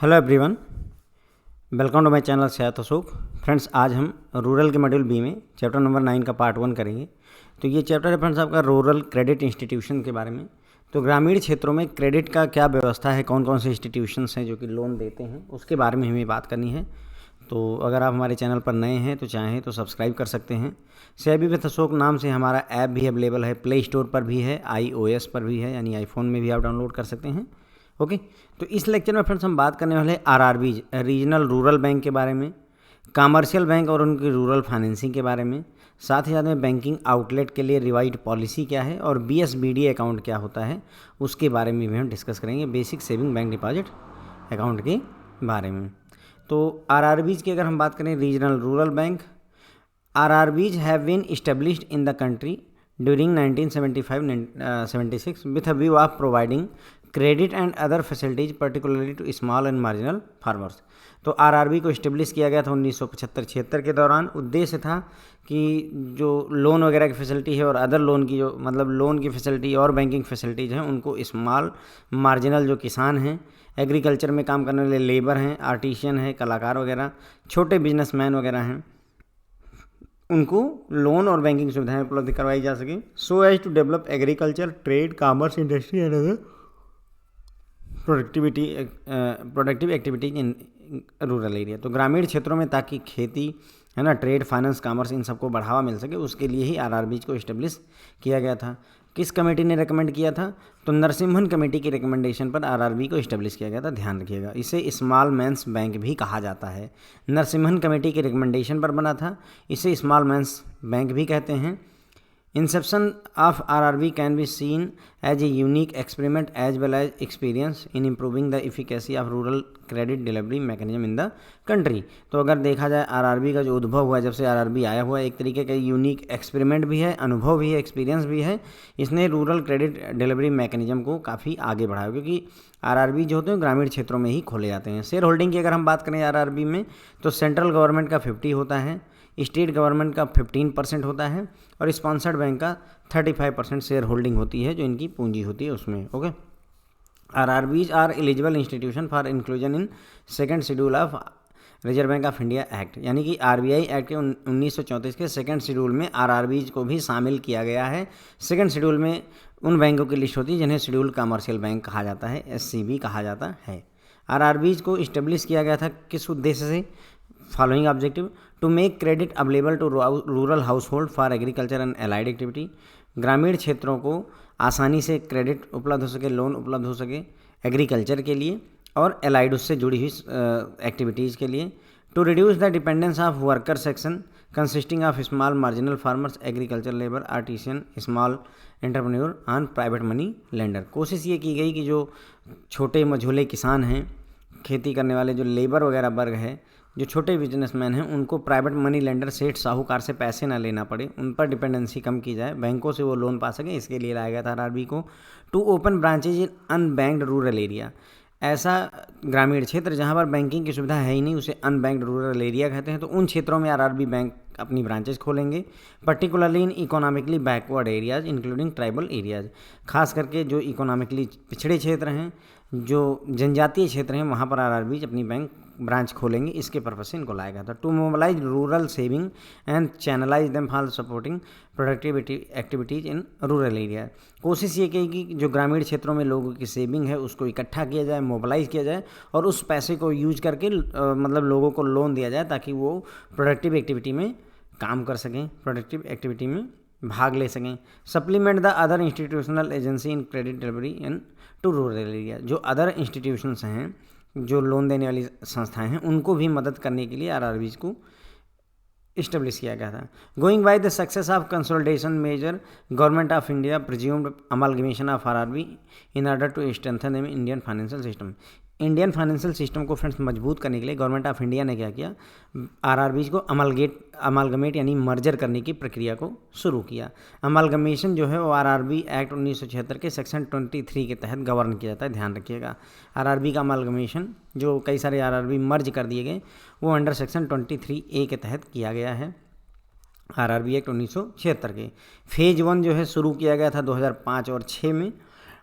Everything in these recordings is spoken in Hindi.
Hello everyone, welcome to my channel Syed Ashok. Friends, आज हम रूरल के मॉड्यूल बी में चैप्टर नंबर 9 का पार्ट 1 करेंगे। तो ये चैप्टर है फ्रेंड्स आपका रूरल क्रेडिट इंस्टीट्यूशन के बारे में। तो ग्रामीण क्षेत्रों में क्रेडिट का क्या व्यवस्था है, कौन कौन से इंस्टीट्यूशंस हैं जो कि लोन देते हैं, उसके बारे में हमें बात करनी है। तो अगर आप हमारे चैनल पर नए हैं तो चाहें तो सब्सक्राइब कर सकते हैं। सेबी विद अशोक नाम से हमारा ऐप भी अवेलेबल है, प्ले स्टोर पर भी है, iOS पर भी है, यानी आईफोन में भी आप डाउनलोड कर सकते हैं। ओके, तो इस लेक्चर में फ्रेंड्स हम बात करने वाले हैं आरआरबीज, रीजनल रूरल बैंक के बारे में, कमर्शियल बैंक और उनकी रूरल फाइनेंसिंग के बारे में, साथ ही साथ में बैंकिंग आउटलेट के लिए रिवाइज्ड पॉलिसी क्या है और बीएसबीडी अकाउंट क्या होता है उसके बारे में भी हम डिस्कस करेंगे, basic saving bank deposit account के बारे में। तो आरआरबीज की अगर हम बात करें, regional rural bank, RRBs have been established in the country during 1975-76 with a view of providing credit and other facilities particularly to small and marginal farmers. तो आरआरबी को इस्टेब्लिश किया गया था 1975-76 के दौरान। उद्देश्य था कि जो लोन वगैरह की फैसिलिटी है और अदर लोन की जो मतलब लोन की फैसिलिटी और बैंकिंग फैसिलिटीज़ हैं उनको स्मॉल मार्जिनल जो किसान हैं, एग्रीकल्चर में काम करने वाले लेबर हैं, आर्टिशियन हैं, कलाकार वगैरह, छोटे बिजनेसमैन वगैरह हैं, उनको लोन और बैंकिंग सुविधाएं उपलब्ध करवाई जा सकें, so as to develop agriculture, trade, commerce, industry and other productive activities in rural area. तो ग्रामीण क्षेत्रों में ताकि खेती है ना, ट्रेड, फाइनेंस, कॉमर्स, इन सबको बढ़ावा मिल सके, उसके लिए ही आरआरबीज को इस्टेब्लिश किया गया था। किस कमेटी ने रिकमेंड किया था? तो नरसिम्हन कमेटी की रिकमेंडेशन पर आरआरबी को इस्टेब्लिश किया गया था। ध्यान रखिएगा, इसे स्मॉल मैन्स बैंक भी कहा जाता है। नरसिम्हन कमेटी की रिकमेंडेशन पर बना था, इसे स्मॉल मैन्स बैंक भी कहते हैं। Inception of RRB can be seen as a unique experiment as well as experience in improving the efficacy of rural credit delivery mechanism in the country। तो अगर देखा जाए आरआरबी का जो उद्भव हुआ है, जब से आरआरबी आया हुआ है, एक तरीके का यूनिक एक्सपेरिमेंट भी है, अनुभव भी है, एक्सपीरियंस भी है। इसने रूरल क्रेडिट डिलीवरी मैकेनिज्म को काफ़ी आगे बढ़ाया, क्योंकि आरआरबी जो होते हैं ग्रामीण क्षेत्रों में ही खोले जाते हैं। शेयर होल्डिंग की अगर हम बात करें आरआरबी में, तो सेंट्रल गवर्नमेंट का 50 होता है, स्टेट गवर्नमेंट का 15% होता है और स्पॉन्सर्ड बैंक का 35% शेयर होल्डिंग होती है, जो इनकी पूंजी होती है उसमें। Okay, RRBs are eligible institution for inclusion in second schedule of Reserve Bank of India act, यानी कि आरबीआई एक्ट के 1934 के सेकंड शेड्यूल में आरआरबीज को भी शामिल किया गया है। सेकंड शेड्यूल में उन बैंकों की लिस्ट होती है जिन्हें शेड्यूल कमर्शियल बैंक कहा जाता है, एससीबी कहा जाता है। आरआरबीज को इस्टेब्लिश किया गया था किस उद्देश्य से? Following objective: to make credit available to rural household for agriculture and allied activity, ग्रामीण क्षेत्रों को आसानी से क्रेडिट उपलब्ध हो सके, लोन उपलब्ध हो सके एग्रीकल्चर के लिए और एलाइड उससे जुड़ी हुई एक्टिविटीज़ के लिए। To reduce the dependence of worker section consisting of small marginal farmers, agriculture labour, artisan, small entrepreneur on private money lender. कोशिश ये की गई कि जो छोटे मझोले किसान हैं, खेती करने वाले जो लेबर वगैरह वर्ग है, जो छोटे बिजनेसमैन हैं, उनको प्राइवेट मनी लेंडर, सेठ, साहूकार से पैसे ना लेना पड़े, उन पर डिपेंडेंसी कम की जाए, बैंकों से वो लोन पा सकें, इसके लिए लाया गया था आरआरबी को। To open branches in unbanked rural area, ऐसा ग्रामीण क्षेत्र जहाँ पर बैंकिंग की सुविधा है ही नहीं, उसे अनबैंक्ड रूरल एरिया कहते हैं। तो उन क्षेत्रों में आरआरबी बैंक अपनी ब्रांचेस खोलेंगे, particularly in economically backward areas including tribal areas, खास करके जो इकोनॉमिकली पिछड़े क्षेत्र हैं, जो जनजातीय क्षेत्र हैं, वहाँ पर आरआरबीज अपनी बैंक ब्रांच खोलेंगे। इसके पर्पज से इनको लाया गया था। To mobilise rural saving and channelise them for supporting productivity activities in rural area. कोशिश ये की कि जो ग्रामीण क्षेत्रों में लोगों की सेविंग है उसको इकट्ठा किया जाए, मोबिलाइज किया जाए और उस पैसे को यूज करके मतलब लोगों को लोन दिया जाए ताकि वो प्रोडक्टिव एक्टिविटी में काम कर सकें, प्रोडक्टिव एक्टिविटी में भाग ले सकें। Supplement the other institutional agency in credit delivery into rural area, जो अदर इंस्टीट्यूशंस हैं, जो लोन देने वाली संस्थाएं हैं, उनको भी मदद करने के लिए आरआरबीज को इस्टेब्लिश किया गया था। Going by the success of consolidation measure, government of India presumed amalgamation of RRB in order to strengthen Indian financial system. Indian financial system को फ्रेंड्स मजबूत करने के लिए गवर्नमेंट ऑफ इंडिया ने क्या किया? आरआरबीज को अमलगमेट यानी मर्जर करने की प्रक्रिया को शुरू किया। अमलगमेशन जो है वो आरआरबी एक्ट 1976 के सेक्शन 23 के तहत गवर्न किया जाता है। ध्यान रखिएगा, आरआरबी का अमलगमेशन, जो कई सारे आरआरबी मर्ज कर दिए गए, वो अंडर सेक्शन 23A के तहत किया गया है। आरआरबी एक्ट 1976 के फेज 1 जो है शुरू किया गया था 2005 और 6 में,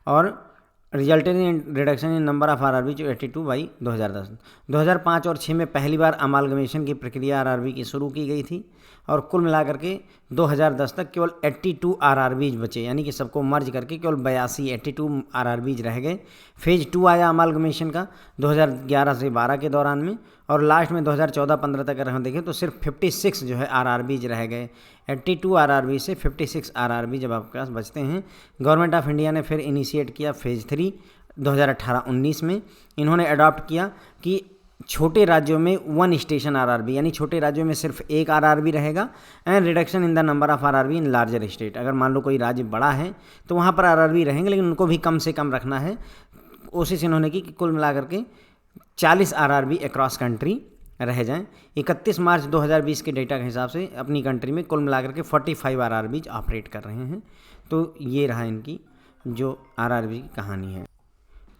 और resulted in reduction in number of RRB जो 82 बाई 2010। 2005 और 6 में पहली बार अमालगमेशन की प्रक्रिया आरआरबी की शुरू की गई थी और कुल मिलाकर के 2010 तक केवल 82 आरआरबीज बचे, यानी कि सबको मर्ज करके केवल 82 आरआरबीज रह गए। फेज 2 आया अमालगमेशन का 2011 से 12 के दौरान में, और लास्ट में 2014-15 तक अगर हम देखें तो सिर्फ 56 जो है आरआरबीज रह गए। 82 आरआरबी से 56 आरआरबी जब आपके पास बचते हैं, गवर्नमेंट ऑफ इंडिया ने फिर इनिशिएट किया फेज 3 2018-19 में। इन्होंने अडॉप्ट किया कि छोटे राज्यों में 1 स्टेशन आरआरबी, यानी छोटे राज्यों में सिर्फ एक आरआरबी रहेगा, and reduction in the number of RRB in larger state. अगर मान लो कोई राज्य बड़ा है तो वहाँ पर आरआरबी रहेंगे, लेकिन उनको भी कम से कम रखना है। कोशिश इन्होंने की कि कुल मिलाकर के 40 आरआरबी अक्रॉस कंट्री रह जाएं। 31 मार्च 2020 के डेटा के हिसाब से अपनी कंट्री में कुल मिलाकर के 45 आरआरबीज ऑपरेट कर रहे हैं। तो ये रहा इनकी जो आरआरबी की कहानी है।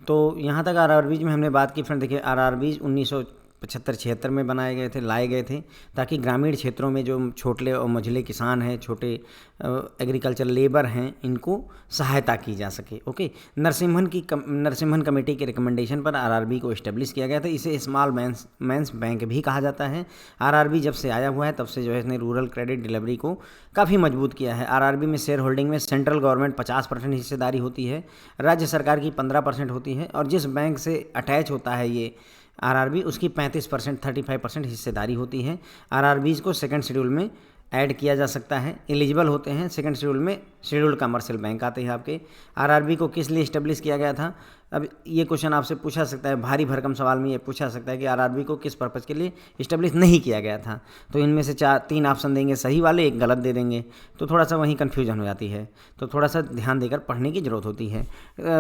तो यहाँ तक आरआरबीज में हमने बात की। फ्रेंड देखिए, आरआरबीज 1975-76 में बनाए गए थे, लाए गए थे, ताकि ग्रामीण क्षेत्रों में जो छोटे और मझले किसान हैं, छोटे एग्रीकल्चर लेबर हैं, इनको सहायता की जा सके। ओके, नरसिम्हन कमेटी के रिकमेंडेशन पर आरआरबी को इस्टेब्लिश किया गया था। इसे स्मॉल मैंस बैंक भी कहा जाता है। आरआरबी जब से आया हुआ है तब से जो है इसने रूरल क्रेडिट डिलीवरी को काफ़ी मजबूत किया है। आरआरबी में शेयर होल्डिंग में सेंट्रल गवर्नमेंट 50% हिस्सेदारी होती है, राज्य सरकार की 15% होती है, और जिस बैंक से अटैच होता है ये आरआरबी उसकी 35% हिस्सेदारी होती है। आरआरबीज को सेकंड शेड्यूल में ऐड किया जा सकता है। एलिजिबल होते हैं सेकंड शेड्यूल में शेड्यूल्ड कमर्शियल बैंक आते हैं आपके। आरआरबी को किस लिए इस्टेब्लिश किया गया था? अब ये क्वेश्चन आपसे पूछा सकता है, भारी भरकम सवाल में ये पूछा सकता है कि आरआरबी को किस पर्पज़ के लिए इस्टेब्लिश नहीं किया गया था। तो इनमें से 3 ऑप्शन देंगे सही वाले, एक गलत दे देंगे, तो थोड़ा सा वहीं कन्फ्यूजन हो जाती है। तो थोड़ा सा ध्यान देकर पढ़ने की ज़रूरत होती है।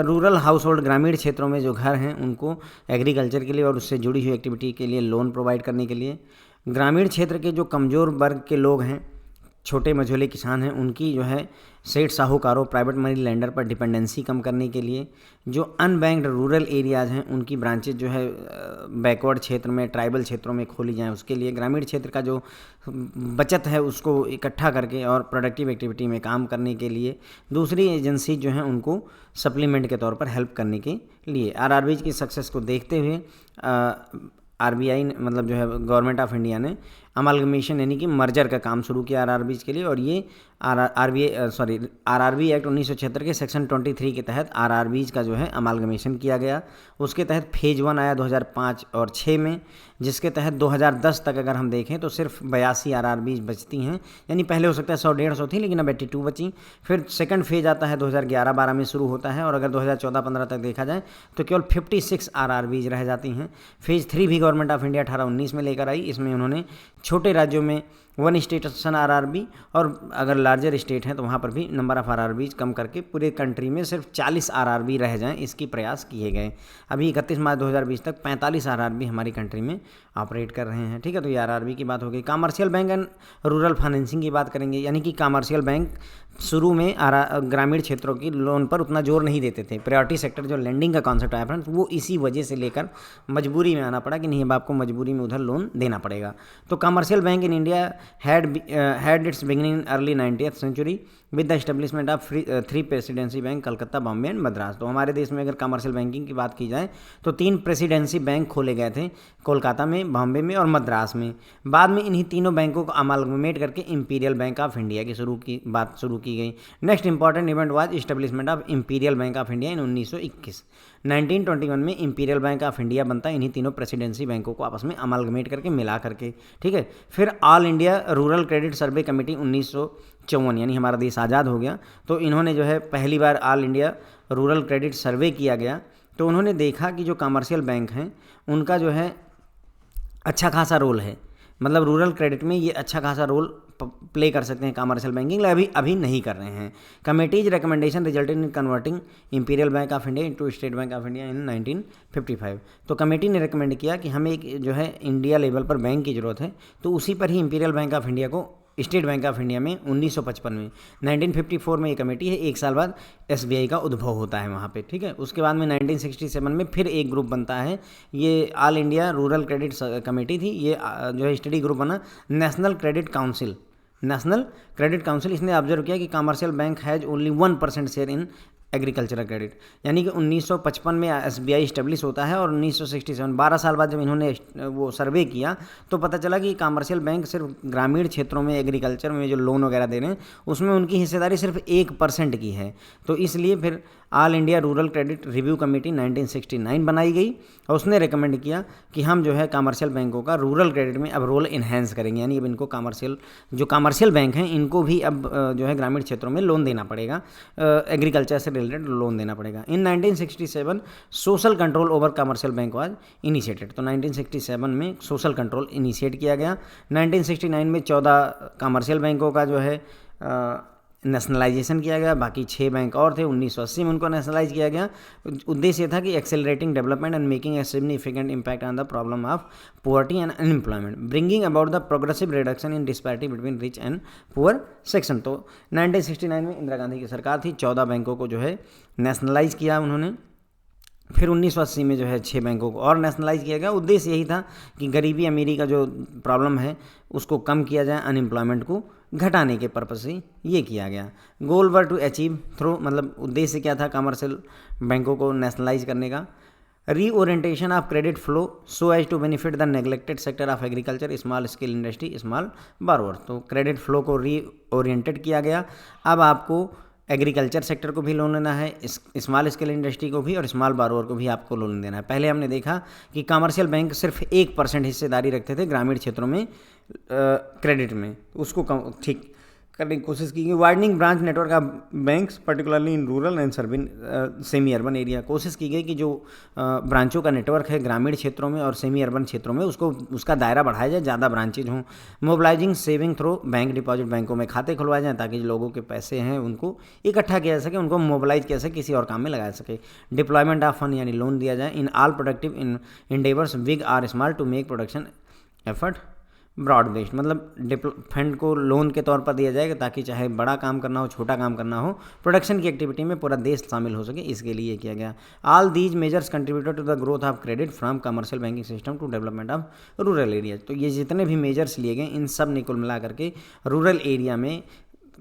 रूरल हाउस होल्ड, ग्रामीण क्षेत्रों में जो घर हैं उनको एग्रीकल्चर के लिए और उससे जुड़ी हुई एक्टिविटी के लिए लोन प्रोवाइड करने के लिए, ग्रामीण क्षेत्र के जो कमज़ोर वर्ग के लोग हैं, छोटे मझोले किसान हैं, उनकी जो है सेठ साहूकारों, प्राइवेट मनी लेंडर पर डिपेंडेंसी कम करने के लिए, जो अनबैंक्ड रूरल एरियाज़ हैं उनकी ब्रांचेज जो है बैकवर्ड क्षेत्र में, ट्राइबल क्षेत्रों में खोली जाएं, उसके लिए ग्रामीण क्षेत्र का जो बचत है उसको इकट्ठा करके और प्रोडक्टिव एक्टिविटी में काम करने के लिए दूसरी एजेंसी जो हैं उनको सप्लीमेंट के तौर पर हेल्प करने के लिए। आरआरबीज की सक्सेस को देखते हुए आरबीआई मतलब जो है गवर्नमेंट ऑफ इंडिया ने अमालगमेशन यानी कि मर्जर का काम शुरू किया आरआरबीज के लिए, और ये आरआरबी एक्ट 1976 के सेक्शन 23 के तहत आरआरबीज का जो है अमालगमेशन किया गया। उसके तहत फेज 1 आया 2005 और 6 में, जिसके तहत 2010 तक अगर हम देखें तो सिर्फ 82 आरआरबीज बचती हैं, यानी पहले हो सकता है 100-150 थी, लेकिन अब 82 बची। फिर सेकंड फेज आता है 2011-12 में शुरू होता है, और अगर 2014-15 तक देखा जाए तो केवल 56 आरआरबीज रह जाती हैं। फेज 3 भी गवर्नमेंट ऑफ इंडिया 18-19 में लेकर आई। इसमें उन्होंने छोटे राज्यों में 1 स्टेशन आरआरबी, और अगर लार्जर स्टेट हैं तो वहाँ पर भी नंबर ऑफ आरआरबीज कम करके पूरे कंट्री में सिर्फ 40 आरआरबी रह जाएं, इसकी प्रयास किए गए। अभी 31 मार्च 2020 तक 45 आरआरबी हमारी कंट्री में ऑपरेट कर रहे हैं। ठीक है, तो ये आरआरबी की बात हो गई। Commercial bank and rural financing की बात करेंगे, यानी कि कमर्शियल बैंक शुरू में ग्रामीण क्षेत्रों की लोन पर उतना जोर नहीं देते थे। प्रायोरिटी सेक्टर जो लेंडिंग का कॉन्सेप्ट आया फ्रेंड्स, वो इसी वजह से लेकर मजबूरी में आना पड़ा कि नहीं अब आपको मजबूरी में उधर लोन देना पड़ेगा। तो commercial bank in India had its beginning in early 90th century with the establishment of 3 presidency bank, Calcutta, Bombay and Madras. तो हमारे देश में अगर कमर्शियल बैंकिंग की बात की जाए तो 3 प्रेसिडेंसी बैंक खोले गए थे, कोलकाता में, बॉम्बे में और मद्रास में। बाद में इन्हीं तीनों बैंकों को अमालगमेट करके इंपीरियल बैंक ऑफ इंडिया की बात शुरू की गई। Next important event was establishment of imperial bank of India इन 1921। 1921 में इंपीरियल बैंक ऑफ इंडिया बनता है, इन्हीं तीनों प्रेसिडेंसी बैंकों को आपस में अमालगमेट करके मिला करके। ठीक है, फिर ऑल इंडिया रूरल क्रेडिट सर्वे कमेटी 1954, यानी हमारा देश आज़ाद हो गया तो इन्होंने जो है पहली बार ऑल इंडिया रूरल क्रेडिट सर्वे किया गया। तो उन्होंने देखा कि जो कमर्शियल बैंक हैं उनका जो है अच्छा खासा रोल है, मतलब रूरल क्रेडिट में ये अच्छा खासा रोल प्ले कर सकते हैं कमर्शियल बैंकिंग, अभी नहीं कर रहे हैं। Committees recommendation resulted in converting imperial bank of India into state bank of India इन 1955। तो कमेटी ने रिकमेंड किया कि हमें एक जो है इंडिया लेवल पर बैंक की ज़रूरत है, तो उसी पर ही इंपीरियल बैंक ऑफ इंडिया को स्टेट बैंक ऑफ इंडिया में 1955 में, 1954 में ये कमेटी है। एक साल बाद एसबीआई का उद्भव होता है वहाँ पे। ठीक है, उसके बाद में 1967 में फिर एक ग्रुप बनता है, ये all India rural credit committee थी। ये जो है स्टडी ग्रुप बना नेशनल क्रेडिट काउंसिल। इसने ऑब्जर्व किया कि commercial bank has only 1% share in agricultural credit, यानी कि 1955 में एसबीआई इस्टेब्लिश होता है और 1967 12 साल बाद जब इन्होंने वो सर्वे किया तो पता चला कि कमर्शियल बैंक सिर्फ ग्रामीण क्षेत्रों में एग्रीकल्चर में जो लोन वगैरह दे रहे हैं उसमें उनकी हिस्सेदारी सिर्फ 1% की है। तो इसलिए फिर all India rural credit review committee 1969 बनाई गई और उसने रिकमेंड किया कि हम जो है कमर्शियल बैंकों का रूरल क्रेडिट में अब रोल इन्हेंस करेंगे, यानी अब इनको कमर्शियल बैंक हैं इनको भी अब जो है ग्रामीण क्षेत्रों में लोन देना पड़ेगा, एग्रीकल्चर से रिलेटेड लोन देना पड़ेगा। इन 1967 social control over commercial bank was initiated, तो 1967 में सोशल कंट्रोल इनिशिएट किया गया। 1969 में 14 कमर्शियल बैंकों का जो है नेशनलाइजेशन किया गया, बाकी 6 बैंक और थे, 1980 में उनको नेशनलाइज किया गया। उद्देश्य था कि accelerating development and making a significant impact on the problem of poverty and unemployment, bringing about the progressive reduction in disparity between rich and poor section. तो 1969 में इंदिरा गांधी की सरकार थी, 14 बैंकों को जो है नेशनलाइज किया उन्होंने। फिर 1980 में जो है 6 बैंकों को और नेशनलाइज किया गया। उद्देश्य यही था कि गरीबी अमीरी का जो प्रॉब्लम है उसको कम किया जाए, अनएम्प्लॉयमेंट को घटाने के पर्पज से ये किया गया। गोल वर टू अचीव थ्रू, मतलब उद्देश्य क्या था कमर्शियल बैंकों को नेशनलाइज करने का, reorientation of credit flow so as to benefit the neglected sector of agriculture, small scale industry, small borrower. तो क्रेडिट फ्लो को रीओरिएंटेड किया गया। अब आपको एग्रीकल्चर सेक्टर को भी लोन लेना है, स्मॉल स्केल इंडस्ट्री को भी और स्मॉल बारोअर को भी आपको लोन देना है। पहले हमने देखा कि कमर्शियल बैंक सिर्फ 1% हिस्सेदारी रखते थे ग्रामीण क्षेत्रों में क्रेडिट में, उसको ठीक करने की कोशिश की गई। Widening branch network of banks particularly in rural and semi urban area, कोशिश की गई कि जो ब्रांचों का नेटवर्क है ग्रामीण क्षेत्रों में और सेमी अर्बन क्षेत्रों में उसका दायरा बढ़ाया जाए, ज़्यादा ब्रांचेज हों। Mobilising saving through bank deposit, बैंकों में खाते खुलवाए जाएँ ताकि जो लोगों के पैसे हैं उनको इकट्ठा किया जा सके, उनको मोबिलाइज किया जा सके, किसी और काम में लगाया सके। डिप्लॉयमेंट ऑफ फंड, यानी लोन दिया जाए in all productive endeavours big or small to make production effort broad based, मतलब फंड को लोन के तौर पर दिया जाएगा ताकि चाहे बड़ा काम करना हो छोटा काम करना हो, प्रोडक्शन की एक्टिविटी में पूरा देश शामिल हो सके, इसके लिए किया गया। All these measures contributed to the growth of credit from commercial banking system to development of rural area. तो ये जितने भी मेजर्स लिए गए इन सब ने कुल मिला करके रूरल एरिया में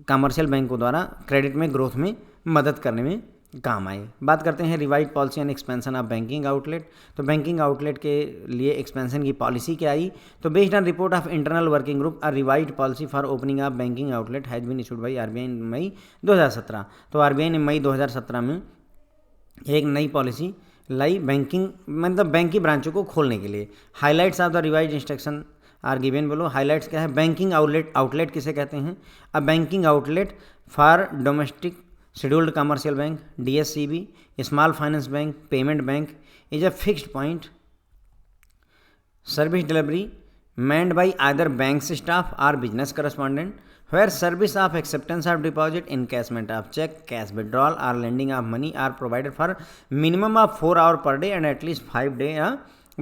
कमर्शियल बैंकों द्वारा क्रेडिट में ग्रोथ में मदद करने में काम आए। बात करते हैं revise policy and expansion of banking outlet. तो बैंकिंग आउटलेट के लिए एक्सपेंशन की पॉलिसी क्या आई, तो based on report of internal working group a revised policy for opening of banking outlet has been issued by RBI in May 2017। तो आरबीआई ने मई 2017 में एक नई पॉलिसी लाई बैंकिंग, मतलब बैंक की ब्रांचों को खोलने के लिए। Highlights of the revised instruction are given below. Highlights क्या है, बैंकिंग आउटलेट किसे कहते हैं, a banking outlet for domestic scheduled commercial bank, DSCB, small finance bank, payment bank is a fixed point service delivery manned by either bank staff और business correspondent where service of acceptance of deposit, encashment of check, cash withdrawal or lending of money are provided for minimum of 4 hours per day and at least 5 days a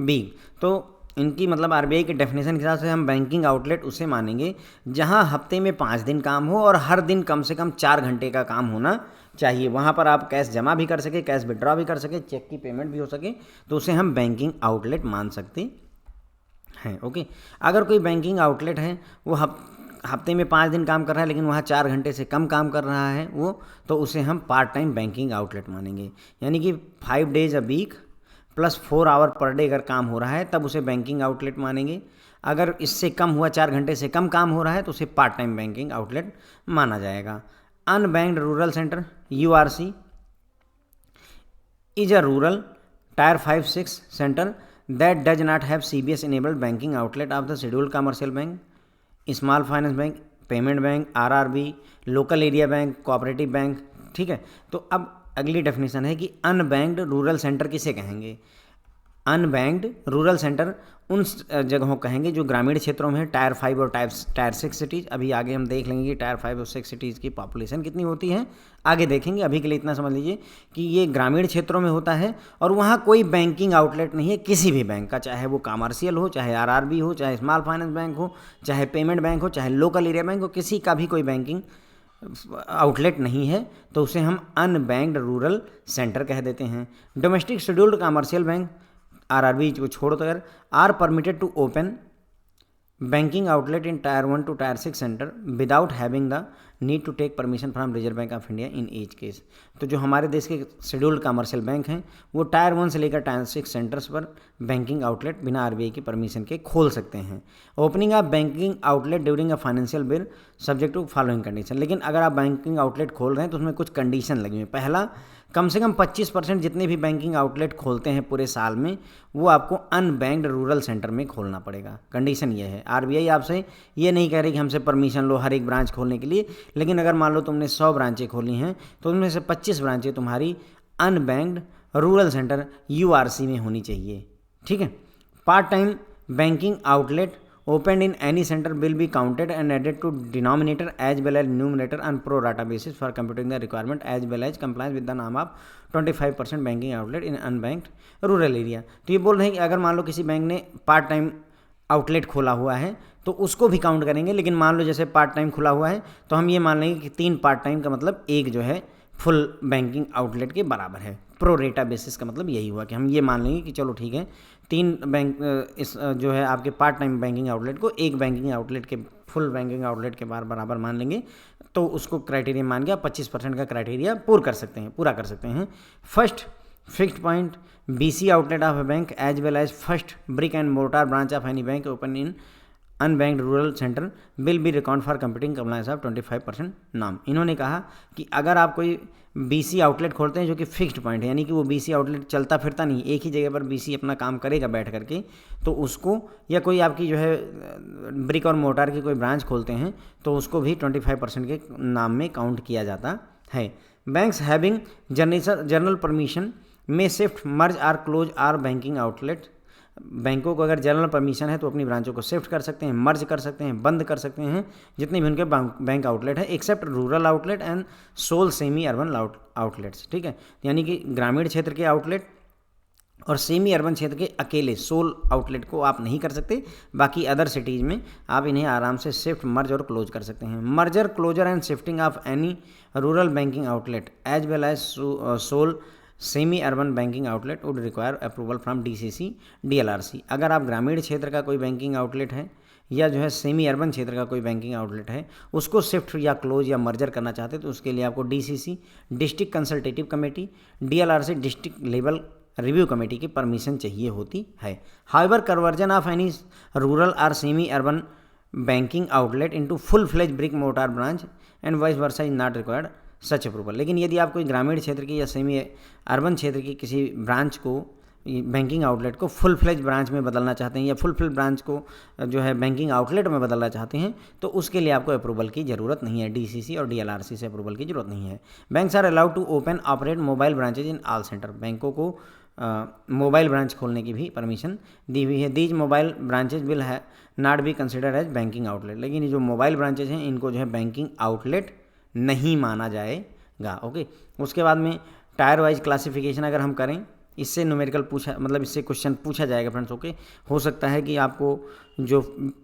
week। तो इनकी मतलब आरबीआई के डेफिनेशन के हिसाब से हम बैंकिंग आउटलेट उसे मानेंगे जहां हफ्ते में 5 दिन काम हो और हर दिन कम से कम 4 घंटे का काम होना चाहिए। वहां पर आप कैश जमा भी कर सके, कैश विड्रॉ भी कर सके, चेक की पेमेंट भी हो सके, तो उसे हम बैंकिंग आउटलेट मान सकते हैं। ओके, अगर कोई बैंकिंग आउटलेट है वो हफ्ते में 5 दिन काम कर रहा है लेकिन वहाँ 4 घंटे से कम काम कर रहा है वो, तो उसे हम पार्ट टाइम बैंकिंग आउटलेट मानेंगे। यानी कि 5 days a week plus 4 hours per day अगर काम हो रहा है तब उसे बैंकिंग आउटलेट मानेंगे। अगर इससे कम हुआ, 4 घंटे से कम काम हो रहा है, तो उसे पार्ट टाइम बैंकिंग आउटलेट माना जाएगा। Unbanked rural centre URC is a rural tier 5-6 centre that does not have CBS enabled banking outlet of the scheduled commercial bank, small finance bank, payment bank, RRB, local area bank, cooperative bank. ठीक है, तो अब अगली डेफिनेशन है कि अनबैंक्ड रूरल सेंटर किसे कहेंगे। अनबैंक्ड रूरल सेंटर उन जगहों कहेंगे जो ग्रामीण क्षेत्रों में है, टायर 5 और टायर 6 सिटीज़। अभी आगे हम देख लेंगे कि टायर 5 और 6 सिटीज़ की पॉपुलेशन कितनी होती है, आगे देखेंगे। अभी के लिए इतना समझ लीजिए कि ये ग्रामीण क्षेत्रों में होता है और वहाँ कोई बैंकिंग आउटलेट नहीं है किसी भी बैंक का, चाहे वो कमर्शियल हो, चाहे आरआरबी हो, चाहे स्मॉल फाइनेंस बैंक हो, चाहे पेमेंट बैंक हो, चाहे लोकल एरिया बैंक हो, किसी का भी कोई बैंकिंग आउटलेट नहीं है, तो उसे हम अनबैंक्ड रूरल सेंटर कह देते हैं। Domestic scheduled commercial bank RRB को छोड़ो तो यार are permitted to open banking outlet in tier 1 to tier 6 centre without having the need to take permission from Reserve Bank of India in each case. तो जो हमारे देश के शेड्यूल्ड कमर्शियल बैंक हैं वो टायर 1 से लेकर टायर 6 सेंटर्स पर बैंकिंग आउटलेट बिना आरबीआई की परमिशन के खोल सकते हैं। Opening of banking outlet during a financial bill subject to following condition. लेकिन अगर आप बैंकिंग आउटलेट खोल रहे हैं तो उसमें कुछ कंडीशन लगी हुई है। पहला, कम से कम 25% जितने भी बैंकिंग आउटलेट खोलते हैं पूरे साल में वो आपको अनबैंक्ड रूरल सेंटर में खोलना पड़ेगा। कंडीशन ये है, आरबीआई आपसे ये नहीं कह रही कि हमसे परमिशन लो हर एक ब्रांच खोलने के लिए, लेकिन अगर मान लो तुमने 100 ब्रांचें खोली हैं तो उनमें से 25 ब्रांचें तुम्हारी अनबैंक्ड रूरल सेंटर यूआरसी में होनी चाहिए। ठीक है। Part time banking outlet opened in any center will be counted and added to denominator as well as numerator on pro rata basis for computing the requirement as well as compliance with the norm of 25% banking outlet in unbanked rural area। तो ये बोल रहे हैं कि अगर मान लो किसी बैंक ने पार्ट टाइम आउटलेट खोला हुआ है तो उसको भी काउंट करेंगे, लेकिन मान लो जैसे पार्ट टाइम खुला हुआ है तो हम ये मान लेंगे कि 3 पार्ट टाइम का मतलब एक जो है फुल बैंकिंग आउटलेट के बराबर है। प्रो रेटा बेसिस का मतलब यही हुआ कि हम ये मान लेंगे कि चलो ठीक है 3 बैंक इस जो है आपके पार्ट टाइम बैंकिंग आउटलेट को एक बैंकिंग आउटलेट के फुल बैंकिंग आउटलेट के बराबर मान लेंगे, तो उसको क्राइटेरिया मान गया 25% का क्राइटेरिया पूरा कर सकते हैं। First fixed point BC outlet of a bank as well as first brick and mortar branch of any bank open in unbanked rural centre will be record for computing compliance of 25% नाम। इन्होंने कहा कि अगर आप कोई बीसी आउटलेट खोलते हैं जो कि फिक्स्ड पॉइंट है, यानी कि वो बीसी आउटलेट चलता फिरता नहीं, एक ही जगह पर बीसी अपना काम करेगा बैठ करके, तो उसको या कोई आपकी जो है ब्रिक और मोर्टार की कोई ब्रांच खोलते हैं तो उसको भी 25% के नाम में काउंट किया जाता है। Banks having general permission may shift merge or close are banking outlet. बैंकों को अगर जनरल परमिशन है तो अपनी ब्रांचों को शिफ्ट कर सकते हैं, मर्ज कर सकते हैं, बंद कर सकते हैं जितने भी उनके बैंक आउटलेट है, except rural outlet and sole semi urban outlets. ठीक है, यानी कि ग्रामीण क्षेत्र के आउटलेट और सेमी अर्बन क्षेत्र के अकेले सोल आउटलेट को आप नहीं कर सकते, बाकी अदर सिटीज़ में आप इन्हें आराम से शिफ्ट मर्ज और क्लोज कर सकते हैं। Merger closure and shifting of any rural banking outlet as well as sole semi urban banking outlet would require approval from DCC DLRC. अगर आप ग्रामीण क्षेत्र का कोई बैंकिंग आउटलेट है या जो है सेमी अर्बन क्षेत्र का कोई बैंकिंग आउटलेट है उसको शिफ्ट या क्लोज या मर्जर करना चाहते हैं तो उसके लिए आपको DCC district consultative committee, DLRC district level review committee की परमिशन चाहिए होती है। However conversion of any rural और semi urban banking outlet into full fledge brick mortar branch and vice versa is not required such approval. लेकिन यदि आप कोई ग्रामीण क्षेत्र की या सेमी अर्बन क्षेत्र की किसी ब्रांच को बैंकिंग आउटलेट को फुल फ्लेज ब्रांच में बदलना चाहते हैं या फुल फ्लेज ब्रांच को जो है बैंकिंग आउटलेट में बदलना चाहते हैं तो उसके लिए आपको अप्रूवल की ज़रूरत नहीं है, डीसीसी और डीएलआरसी से अप्रूवल की ज़रूरत नहीं है। Banks are allowed to open operate mobile branches in all centre. बैंकों को मोबाइल ब्रांच खोलने की भी परमिशन दी हुई है। These mobile branches will have not be considered as banking outlet. लेकिन ये जो मोबाइल ब्रांचेज हैं इनको जो है बैंकिंग आउटलेट नहीं माना जाएगा। ओके, उसके बाद में टायर वाइज क्लासिफिकेशन अगर हम करें, इससे न्यूमेरिकल इससे क्वेश्चन पूछा जाएगा फ्रेंड्स। ओके, हो सकता है कि आपको जो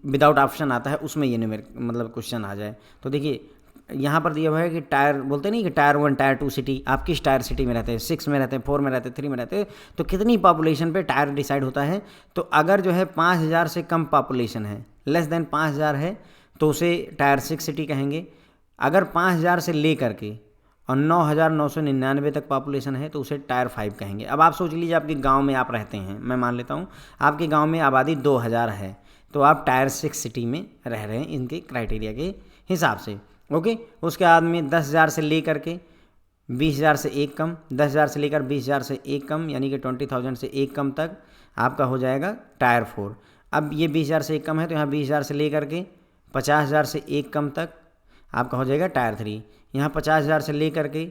विदाउट ऑप्शन आता है उसमें ये क्वेश्चन आ जाए। तो देखिए यहाँ पर दिया हुआ है कि टायर बोलते नहीं कि टायर 1 टायर 2 सिटी, आप किस टायर सिटी में रहते हैं, 6 में रहते हैं, 4 में रहते हैं, 3 में रहते हैं, तो कितनी पॉपुलेशन पे टायर डिसाइड होता है। तो अगर जो है 5000 से कम पॉपुलेशन है, लेस देन 5000 है तो उसे टायर 6 सिटी कहेंगे। अगर 5000 से ले करके और 9999 तक पॉपुलेशन है तो उसे टायर 5 कहेंगे। अब आप सोच लीजिए आपके गांव में आप रहते हैं, मैं मान लेता हूं आपके गांव में आबादी 2000 है तो आप टायर 6 सिटी में रह रहे हैं इनके क्राइटेरिया के हिसाब से। ओके, उसके बाद में 10,000 से ले करके 20,000 से एक कम, 10,000 से लेकर 20,000 से एक कम यानी कि 20,000 से एक कम तक आपका हो जाएगा टायर 4। अब ये 20,000 से एक कम है तो यहाँ 20,000 से ले करके 50,000 से एक कम तक आपका हो जाएगा टायर 3। यहाँ 50,000 से ले करके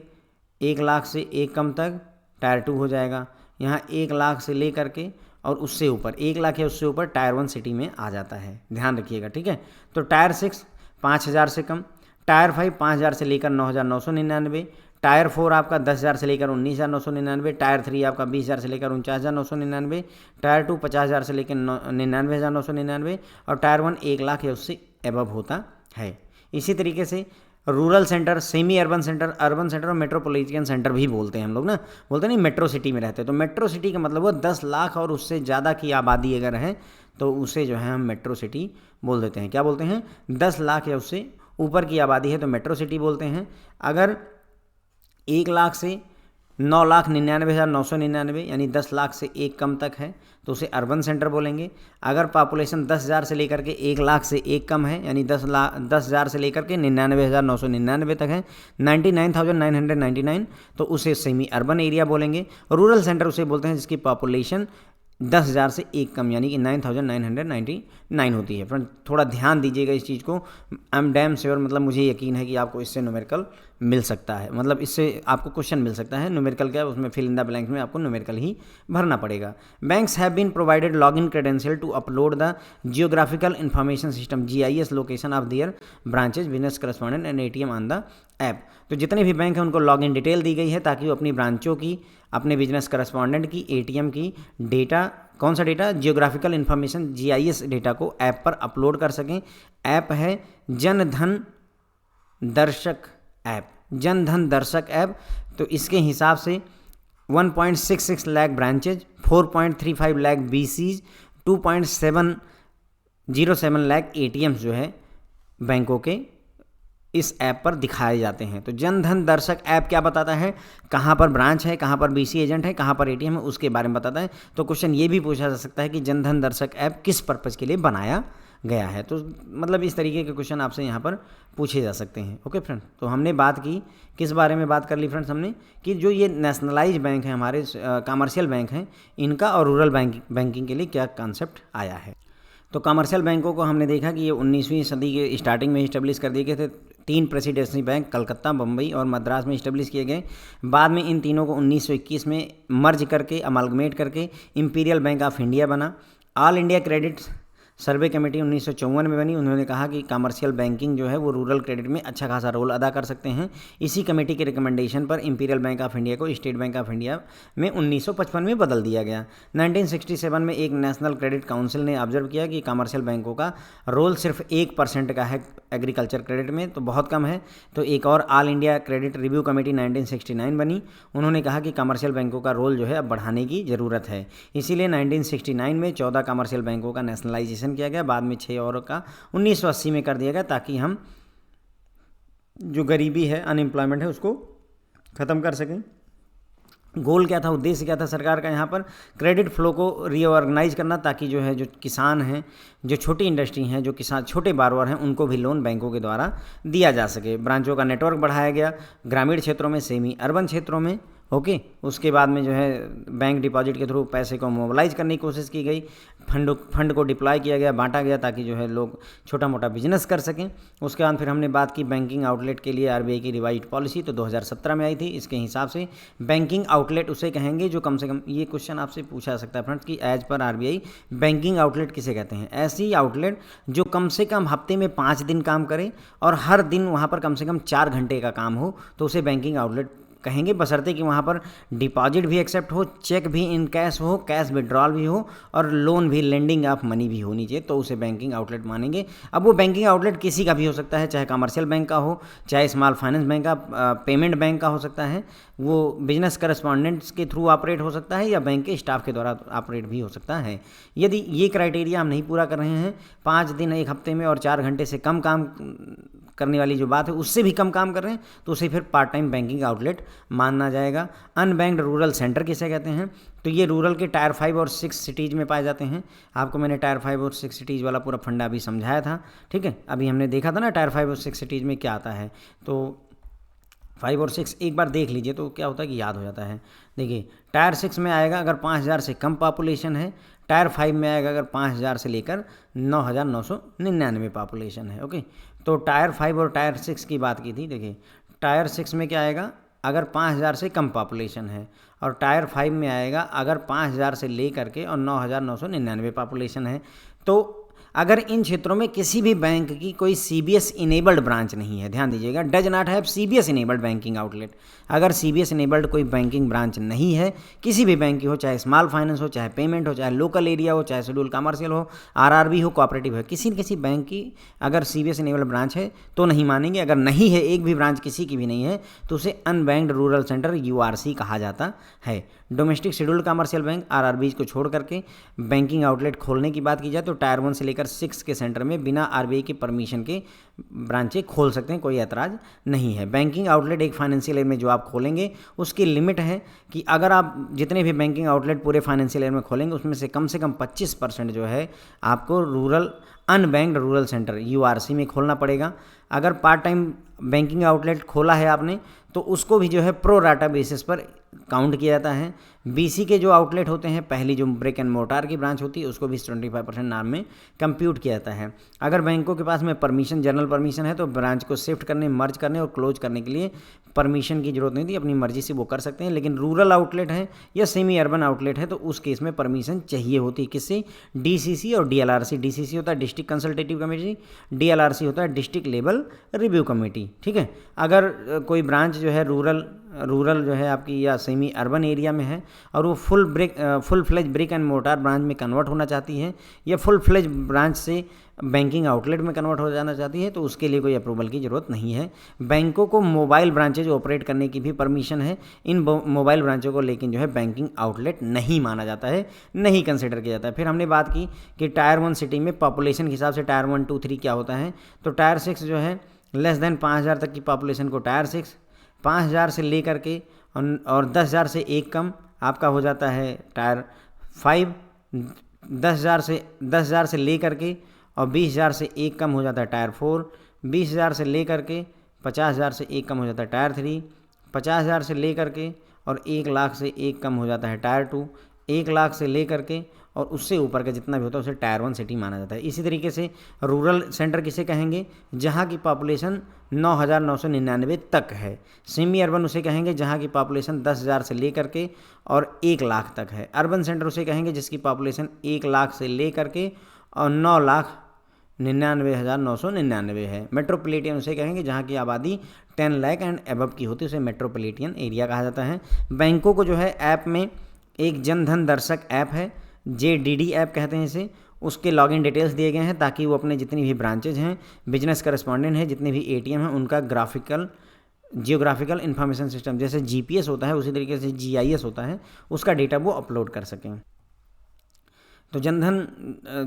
1 लाख से एक कम तक टायर 2 हो जाएगा। यहाँ 1 लाख से ले करके और उससे ऊपर 1 लाख या उससे ऊपर टायर 1 सिटी में आ जाता है, ध्यान रखिएगा। ठीक है, तो टायर 6 5,000 से कम, टायर 5 5,000 से लेकर 9,999, टायर 4 आपका 10,000 से लेकर 19,999, टायर 3 आपका 20,000 से लेकर 49,999, टायर 2 50,000 से लेकर 99,999 और टायर 1 1 लाख या उससे एबव होता है। इसी तरीके से rural centre, semi urban centre, urban centre और मेट्रोपॉलिटन सेंटर भी बोलते हैं हम लोग ना, बोलते नहीं मेट्रो सिटी में रहते हैं। तो मेट्रो सिटी का मतलब वो 10 लाख और उससे ज़्यादा की आबादी अगर है तो उसे जो है हम मेट्रो सिटी बोल देते हैं। क्या बोलते हैं? 10 लाख या उससे ऊपर की आबादी है तो मेट्रो सिटी बोलते हैं। अगर 1 लाख से 9,99,999 यानी 10 लाख से एक कम तक है तो उसे अर्बन सेंटर बोलेंगे। अगर पॉपुलेशन 10,000 से लेकर के 1 लाख से एक कम है यानी 10,000 से लेकर के 99,999 तक है, 99,999, तो उसे सेमी अर्बन एरिया बोलेंगे। रूरल सेंटर उसे बोलते हैं जिसकी पॉपुलेशन 10,000 से एक कम यानी कि 9,999 होती है। फ्रेंड थोड़ा ध्यान दीजिएगा इस चीज़ को। आई एम डैम श्योर, मतलब मुझे यकीन है कि आपको इससे न्यूमेरिकल मिल सकता है, मतलब इससे आपको क्वेश्चन मिल सकता है। न्यूमेरिकल क्या है, उसमें फिल इन द ब्लैंक्स में आपको न्यूमेरिकल ही भरना पड़ेगा। Banks have been provided login credential to upload the geographical information system GIS location of their branches business correspondent and ATM on the app. तो जितने भी बैंक हैं उनको लॉगिन डिटेल दी गई है ताकि वो अपनी ब्रांचों की, अपने बिजनेस करस्पॉन्डेंट की, ATM की डेटा, कौन सा data, geographical information GIS data को ऐप पर अपलोड कर सकें। ऐप है जनधन दर्शक ऐप, जनधन दर्शक ऐप। तो इसके हिसाब से 1.66 lakh branches, 4.35 lakh BCs, 2.707 lakh ATMs जो है बैंकों के इस ऐप पर दिखाए जाते हैं। तो जनधन दर्शक ऐप क्या बताता है, कहाँ पर ब्रांच है, कहाँ पर BC एजेंट है, कहाँ पर ATM है, उसके बारे में बताता है। तो क्वेश्चन ये भी पूछा जा सकता है कि जनधन दर्शक ऐप किस पर्पज़ के लिए बनाया गया है। तो मतलब इस तरीके के क्वेश्चन आपसे यहाँ पर पूछे जा सकते हैं। ओके फ्रेंड, तो हमने बात की, किस बारे में बात कर ली फ्रेंड्स हमने, कि जो ये नेशनलाइज बैंक है, हमारे कमर्शियल बैंक हैं, इनका और रूरल बैंकिंग के लिए क्या कॉन्सेप्ट आया है। तो कमर्शियल बैंकों को हमने देखा कि ये 19वीं सदी के स्टार्टिंग में इस्टेब्लिश कर दिए गए थे। 3 प्रेसिडेंसी बैंक कलकत्ता, बम्बई और मद्रास में इस्टेब्लिश किए गए। बाद में इन तीनों को 1921 में मर्ज करके, अमालगमेट करके इंपीरियल बैंक ऑफ इंडिया बना। ऑल इंडिया क्रेडिट सर्वे कमेटी 1954 में बनी। उन्होंने कहा कि कमर्शियल बैंकिंग जो है वो रूरल क्रेडिट में अच्छा खासा रोल अदा कर सकते हैं। इसी कमेटी के रिकमेंडेशन पर इंपीरियल बैंक ऑफ इंडिया को स्टेट बैंक ऑफ इंडिया में 1955 में बदल दिया गया। 1967 में एक नेशनल क्रेडिट काउंसिल ने ऑब्जर्व किया कि कमर्शियल बैंकों का रोल सिर्फ 1% का है एग्रीकल्चर क्रेडिट में, तो बहुत कम है। तो एक और all India credit review committee 1969 बनी। उन्होंने कहा कि कमर्शियल बैंकों का रोल जो है अब बढ़ाने की ज़रूरत है। इसीलिए 1969 में 14 कमर्शियल बैंकों का नेशनलाइजेशन किया गया। बाद में 6 और का 1980 में कर दिया गया ताकि हम जो गरीबी है, अनएम्प्लॉयमेंट है, उसको ख़त्म कर सकें। गोल क्या था, उद्देश्य क्या था सरकार का, यहाँ पर क्रेडिट फ्लो को रीऑर्गेनाइज करना ताकि जो है जो किसान हैं, जो छोटी इंडस्ट्री हैं, जो किसान छोटे बारोवर हैं, उनको भी लोन बैंकों के द्वारा दिया जा सके। ब्रांचों का नेटवर्क बढ़ाया गया, ग्रामीण क्षेत्रों में, सेमी अर्बन क्षेत्रों में। ओके, उसके बाद में जो है बैंक डिपॉजिट के थ्रू पैसे को मोबिलाइज करने की कोशिश की गई। फंड को डिप्लॉय किया गया, बांटा गया ताकि जो है लोग छोटा मोटा बिजनेस कर सकें। उसके बाद फिर हमने बात की बैंकिंग आउटलेट के लिए RBI की रिवाइज्ड पॉलिसी, तो 2017 में आई थी। इसके हिसाब से बैंकिंग आउटलेट उसे कहेंगे जो कम से कम, ये क्वेश्चन आपसे पूछा जा सकता है फ्रेंड्स कि as per RBI banking outlet किसे कहते हैं। ऐसी आउटलेट जो कम से कम हफ्ते में 5 दिन काम करे और हर दिन वहाँ पर कम से कम 4 घंटे का काम हो, तो उसे बैंकिंग आउटलेट कहेंगे, बशर्ते कि वहाँ पर डिपॉजिट भी एक्सेप्ट हो, चेक भी इन कैश हो, कैश विड्रॉल भी हो और लोन भी, लेंडिंग ऑफ मनी भी होनी चाहिए, तो उसे बैंकिंग आउटलेट मानेंगे। अब वो बैंकिंग आउटलेट किसी का भी हो सकता है, चाहे कमर्शियल बैंक का हो, चाहे स्मॉल फाइनेंस बैंक का, पेमेंट बैंक का हो सकता है, वो बिजनेस करस्पॉन्डेंट्स के थ्रू ऑपरेट हो सकता है या बैंक के स्टाफ के द्वारा ऑपरेट भी हो सकता है। यदि ये क्राइटेरिया हम नहीं पूरा कर रहे हैं, 5 दिन एक हफ्ते में और 4 घंटे से कम काम करने वाली जो बात है, उससे भी कम काम कर रहे हैं, तो उसे फिर पार्ट टाइम बैंकिंग आउटलेट मानना जाएगा। अनबैंक्ड रूरल सेंटर किसे कहते हैं, तो ये रूरल के टायर 5 और 6 सिटीज़ में पाए जाते हैं। आपको मैंने टायर 5 और 6 सिटीज़ वाला पूरा फंडा अभी समझाया था, ठीक है। अभी हमने देखा था ना टायर 5 और 6 सिटीज़ में क्या आता है, तो 5 और 6 एक बार देख लीजिए तो क्या होता है कि याद हो जाता है। देखिए, टायर 6 में आएगा अगर 5000 से कम पॉपुलेशन है, टायर 5 में आएगा अगर 5000 से लेकर 9999 पॉपुलेशन है। ओके, तो टायर 5 और टायर 6 की बात की थी। देखिए, टायर 6 में क्या आएगा अगर 5000 से कम पॉपुलेशन है, और टायर 5 में आएगा अगर 5000 से लेकर के और 9999 पॉपुलेशन है। तो अगर इन क्षेत्रों में किसी भी बैंक की कोई CBS इनेबल्ड ब्रांच नहीं है, ध्यान दीजिएगा, does not have CBS enabled banking outlet. अगर CBS इनेबल्ड कोई बैंकिंग ब्रांच नहीं है किसी भी बैंक की हो, चाहे स्मॉल फाइनेंस हो, चाहे पेमेंट हो, चाहे लोकल एरिया हो, चाहे शेड्यूल कमर्शियल हो, RRB हो, कोऑपरेटिव है, किसी न किसी बैंक की अगर CBS इनेबल्ड ब्रांच है तो नहीं मानेंगे। अगर नहीं है, एक भी ब्रांच किसी की भी नहीं है, तो उसे अनबैंक्ड रूरल सेंटर URC कहा जाता है। Domestic scheduled commercial bank RRBs को छोड़ करके बैंकिंग आउटलेट खोलने की बात की जाए तो टायर 1 से लेकर सेक्टर 6 के सेंटर में बिना आरबीआई के परमिशन के ब्रांचें खोल सकते हैं, कोई ऐतराज़ नहीं है। बैंकिंग आउटलेट एक फाइनेंशियल ईयर में जो आप खोलेंगे उसकी लिमिट है कि अगर आप जितने भी बैंकिंग आउटलेट पूरे फाइनेंशियल ईयर में खोलेंगे उसमें से कम 25% जो है आपको रूरल अनबैंक्ड रूरल सेंटर यूआरसी में खोलना पड़ेगा। अगर पार्ट टाइम बैंकिंग आउटलेट खोला है आपने तो उसको भी जो है प्रो राटा बेसिस पर काउंट किया जाता है। बीसी के जो आउटलेट होते हैं, पहली जो ब्रिक एंड मोर्टार की ब्रांच होती है उसको भी 25% नाम में कंप्यूट किया जाता है। अगर बैंकों के पास में परमिशन, जनरल परमिशन है तो ब्रांच को शिफ्ट करने, मर्ज करने और क्लोज करने के लिए परमिशन की जरूरत नहीं थी, अपनी मर्जी से वो कर सकते हैं। लेकिन रूरल आउटलेट है या सेमी अर्बन आउटलेट है तो उस केस में परमिशन चाहिए होती है। किससे? डीसीसी और डीएलआरसी। डीसीसी होता है डिस्ट्रिक्ट कंसल्टेटिव कमेटी, डीएलआरसी होता है डिस्ट्रिक्ट लेवल रिव्यू कमेटी। ठीक है, अगर कोई ब्रांच जो है रूरल जो है आपकी या सेमी अर्बन एरिया में है और वो full fledge brick and mortar branch में कन्वर्ट होना चाहती है या फुल फ्लेज ब्रांच से बैंकिंग आउटलेट में कन्वर्ट हो जाना चाहती है तो उसके लिए कोई अप्रूवल की ज़रूरत नहीं है। बैंकों को मोबाइल ब्रांचेज ऑपरेट करने की भी परमिशन है। इन मोबाइल ब्रांचों को लेकिन जो है बैंकिंग आउटलेट नहीं माना जाता है, नहीं कंसिडर किया जाता है। फिर हमने बात की कि टायर 1 सिटी में पॉपुलेशन के हिसाब से टायर 1, 2, 3 क्या होता है। तो टायर 6 जो है लेस देन 5000 तक की पॉपुलेशन को टायर 6, 5000 से लेकर के और 10,000 से एक कम आपका हो जाता है टायर 5, 10,000 से लेकर के और 20,000 से एक कम हो जाता है टायर 4, 20,000 से लेकर के 50,000 से एक कम हो जाता है टायर 3, 50,000 से लेकर के और 1,00,000 से एक कम हो जाता है टायर 2, 1,00,000 से लेकर के और उससे ऊपर का जितना भी होता है उसे टायर 1 सिटी माना जाता है। इसी तरीके से रूरल सेंटर किसे कहेंगे? जहाँ की पॉपुलेशन 9,999 तक है। सेमी अर्बन उसे कहेंगे जहाँ की पॉपुलेशन 10,000 से लेकर के और 1,00,000 तक है। अर्बन सेंटर उसे कहेंगे जिसकी पॉपुलेशन 1,00,000 से लेकर के और 9,99,999 है। मेट्रोपॉलिटन उसे कहेंगे जहाँ की आबादी 10 लाख एंड अबव की होती है, उसे मेट्रोपॉलिटन एरिया कहा जाता है। बैंकों को जो है ऐप में एक जनधन दर्शक ऐप है, JDD ऐप कहते हैं इसे, उसके लॉगिन डिटेल्स दिए गए हैं ताकि वो अपने जितनी भी ब्रांचेज हैं, बिजनेस करस्पॉन्डेंट हैं, जितने भी ATM हैं, उनका जियोग्राफिकल इन्फॉर्मेशन सिस्टम जैसे GPS होता है उसी तरीके से GIS होता है, उसका डेटा वो अपलोड कर सकें। तो जनधन